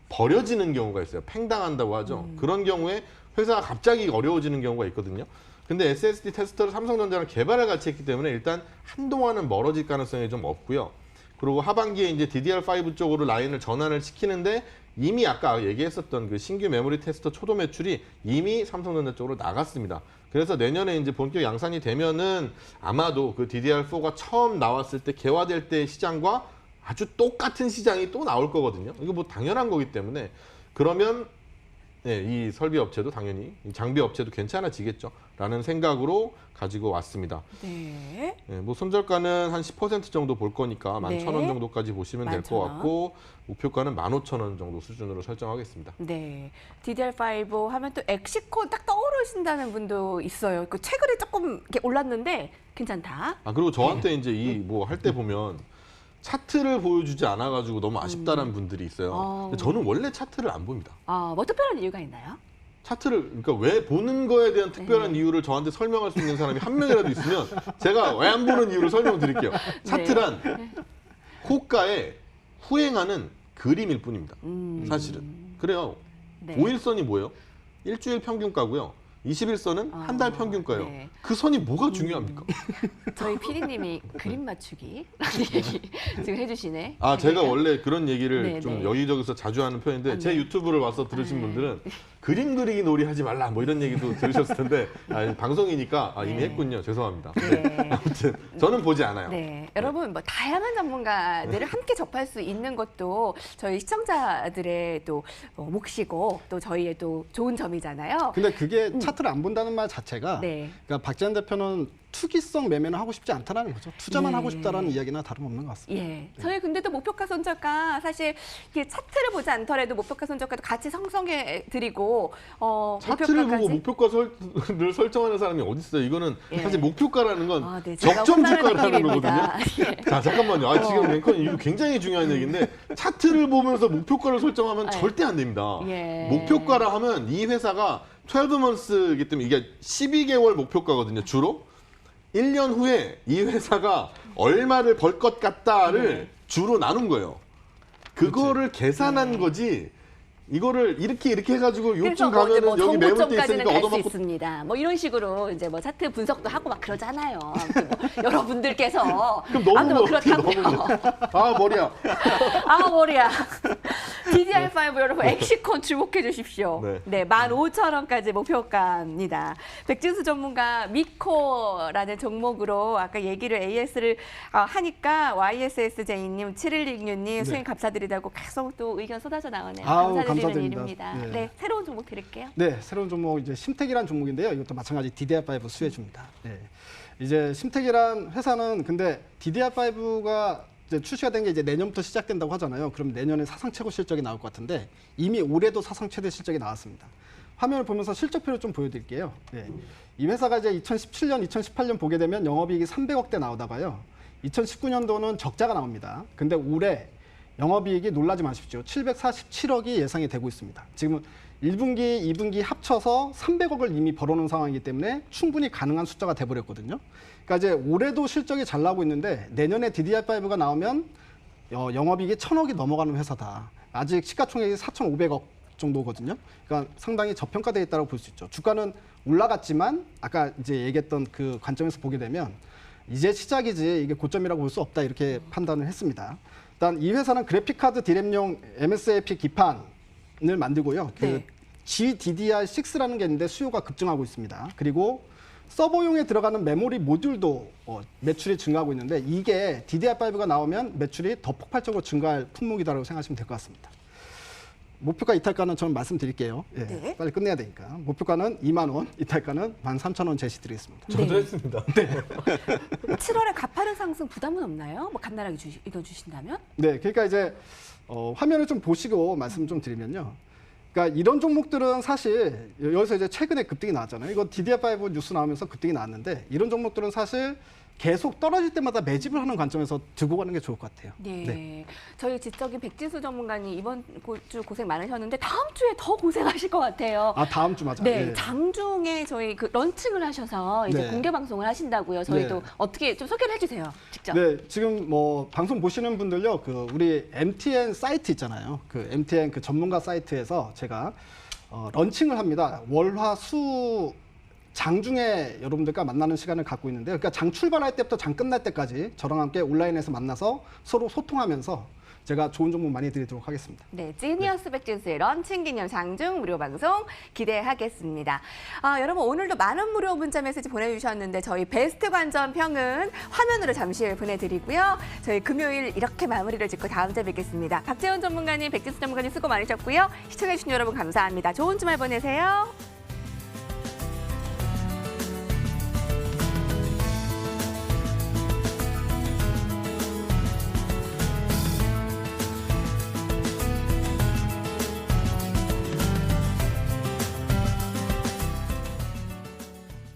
버려지는 경우가 있어요. 팽당한다고 하죠. 그런 경우에 회사가 갑자기 어려워지는 경우가 있거든요. 근데 SSD 테스터를 삼성전자랑 개발을 같이 했기 때문에 일단 한동안은 멀어질 가능성이 좀 없고요. 그리고 하반기에 이제 DDR5 쪽으로 라인을 전환을 시키는데 이미 아까 얘기했었던 그 신규 메모리 테스터 초도 매출이 이미 삼성전자 쪽으로 나갔습니다. 그래서 내년에 이제 본격 양산이 되면은 아마도 그 DDR4가 처음 나왔을 때 개화될 때 시장과 아주 똑같은 시장이 또 나올 거거든요. 이거 뭐 당연한 거기 때문에 그러면 네, 이 설비 업체도 당연히 이 장비 업체도 괜찮아지겠죠라는 생각으로 가지고 왔습니다. 네. 네, 뭐 손절가는 한 10% 정도 볼 거니까 네. 11,000원 정도까지 보시면 될 것 11,000원. 같고 목표가는 15,000원 정도 수준으로 설정하겠습니다. 네. DDR5 하면 또 엑시콘 딱 떠오르신다는 분도 있어요. 그 최근에 조금 이렇게 올랐는데 괜찮다. 아 그리고 저한테 이제 이 뭐 할 때 보면 차트를 보여주지 않아가지고 너무 아쉽다는 분들이 있어요. 근데 저는 원래 차트를 안 봅니다. 뭐 특별한 이유가 있나요? 차트를 그러니까 왜 보는 거에 대한 특별한 이유를 저한테 설명할 수 있는 사람이 한 명이라도 있으면 제가 왜 안 보는 이유를 설명드릴게요. 차트란 호가에 후행하는 그림일 뿐입니다. 사실은 그래요. 네. 5일선이 뭐예요? 일주일 평균가고요. 21선은 한 달 평균가예요. 네. 그 선이 뭐가 중요합니까? 저희 PD님이 그림 맞추기라는 얘기 지금 해주시네. 아 제가 원래 그런 얘기를 네, 좀 네. 여기저기서 자주 하는 편인데 아, 제 네. 유튜브를 와서 들으신 네. 분들은 그림 그리기 놀이 하지 말라 뭐 이런 얘기도 들으셨을 텐데 방송이니까 이미 네. 했군요. 죄송합니다. 네. 아무튼 저는 보지 않아요. 네, 여러분 뭐 다양한 전문가들을 함께 접할 수 있는 것도 저희 시청자들의 또 몫이고 또 저희의 또 좋은 점이잖아요. 근데 그게 차트를 안 본다는 말 자체가 네. 그러니까 박지한 대표는 투기성 매매는 하고 싶지 않다라는 거죠. 투자만 네. 하고 싶다라는 이야기나 다름없는 것 같습니다. 예, 저희 근데 또 목표가 손절가 사실 이게 차트를 보지 않더라도 목표가 손절가도 같이 형성해 드리고 차트를 보고 목표가까지 목표가를 설정하는 사람이 어디 있어요? 이거는 예. 사실 목표가라는 건 네, 제가 적정주가라는 혼자라는 거거든요. 얘기입니다. 예. 자 잠깐만요. 지금 랭커는 이거 굉장히 중요한 얘기인데 차트를 보면서 목표가를 설정하면 절대 안 됩니다. 예. 목표가라 하면 이 회사가 12month이기 때문에 이게 12개월 목표가거든요. 주로 1년 후에 이 회사가 얼마를 벌 것 같다를 주로 나눈 거예요. 그거를 계산한 거지. 이거를 이렇게 해가지고 그래서 요쯤 뭐 이제 가면은 뭐 여기 매물대 정보점까지는 있으니까 갈 수 얻어맞고 있습니다. 뭐 이런 식으로 이제 뭐 차트 분석도 하고 막 그러잖아요. 아무튼 뭐 여러분들께서 그럼 너무 아무튼 뭐 어려워, 그렇다고요. 아 머리야. 아 머리야. DDR5 여러분 엑시콘 주목해 주십시오. 네. 네, 15,000원까지 목표가입니다. 백진수 전문가 미코라는 종목으로 아까 얘기를 AS를 하니까 YSSJ님, 7166님 수행 감사드리다고 계속 또 의견 쏟아져 나오네요. 아우, 감사드리는 감사드립니다. 일입니다. 네. 네, 새로운 종목 드릴게요. 네, 새로운 종목 이제 심택이란 종목인데요. 이것도 마찬가지 DDR5 수혜주입니다. 네. 이제 심택이란 회사는 근데 DDR5가 이제 출시가 된 게 이제 내년부터 시작된다고 하잖아요. 그럼 내년에 사상 최고 실적이 나올 것 같은데 이미 올해도 사상 최대 실적이 나왔습니다. 화면을 보면서 실적표를 좀 보여드릴게요. 네. 이 회사가 이제 2017년, 2018년 보게 되면 영업이익이 300억대 나오다가요. 2019년도는 적자가 나옵니다. 근데 올해 영업이익이 놀라지 마십시오. 747억이 예상이 되고 있습니다. 지금 1분기, 2분기 합쳐서 300억을 이미 벌어놓은 상황이기 때문에 충분히 가능한 숫자가 돼버렸거든요. 그러니까 이제 올해도 실적이 잘 나오고 있는데 내년에 DDR5가 나오면 영업이익이 1,000억이 넘어가는 회사다. 아직 시가총액이 4,500억 정도거든요. 그러니까 상당히 저평가되어 있다고 볼 수 있죠. 주가는 올라갔지만 아까 이제 얘기했던 그 관점에서 보게 되면 이제 시작이지 이게 고점이라고 볼 수 없다 이렇게 판단을 했습니다. 일단 이 회사는 그래픽카드 디램용 MSAP 기판을 만들고요. 그 네. GDDR6라는 게 있는데 수요가 급증하고 있습니다. 그리고 서버용에 들어가는 메모리 모듈도 매출이 증가하고 있는데 이게 DDR5가 나오면 매출이 더 폭발적으로 증가할 품목이다라고 생각하시면 될 것 같습니다. 목표가 이탈가는 저는 말씀드릴게요. 예, 네. 빨리 끝내야 되니까. 목표가는 2만 원, 이탈가는 13,000원 제시드리겠습니다. 저도 네. 했습니다. 7월에 가파른 상승 부담은 없나요? 뭐 간단하게 읽어주신다면? 네, 그러니까 이제 화면을 좀 보시고 말씀 좀 드리면요. 그러니까 이런 종목들은 사실 여기서 이제 최근에 급등이 나왔잖아요. 이거 DDR5 뉴스 나오면서 급등이 나왔는데 이런 종목들은 사실 계속 떨어질 때마다 매집을 하는 관점에서 들고 가는 게 좋을 것 같아요. 네. 저희 지적인 백진수 전문가님 이번 주 고생 많으셨는데 다음 주에 더 고생하실 것 같아요. 아, 다음 주 맞아요. 네, 예. 장중에 저희 그 런칭을 하셔서 이제 네. 공개 방송을 하신다고요. 저희도 네. 어떻게 좀 소개를 해주세요. 직접. 네, 지금 뭐 방송 보시는 분들요, 그 우리 MTN 사이트 있잖아요. 그 MTN 그 전문가 사이트에서 제가 런칭을 합니다. 월화수 장중에 여러분들과 만나는 시간을 갖고 있는데요. 그러니까 장 출발할 때부터 장 끝날 때까지 저랑 함께 온라인에서 만나서 서로 소통하면서 제가 좋은 정보 많이 드리도록 하겠습니다. 네, 지니어스 백진스의 런칭 기념 장중 무료 방송 기대하겠습니다. 여러분 오늘도 많은 무료 문자 메시지 보내주셨는데 저희 베스트 관전 평은 화면으로 잠시 후에 보내드리고요. 저희 금요일 이렇게 마무리를 짓고 다음 주에 뵙겠습니다. 박재원 전문가님, 백진수 전문가님 수고 많으셨고요. 시청해주신 여러분 감사합니다. 좋은 주말 보내세요.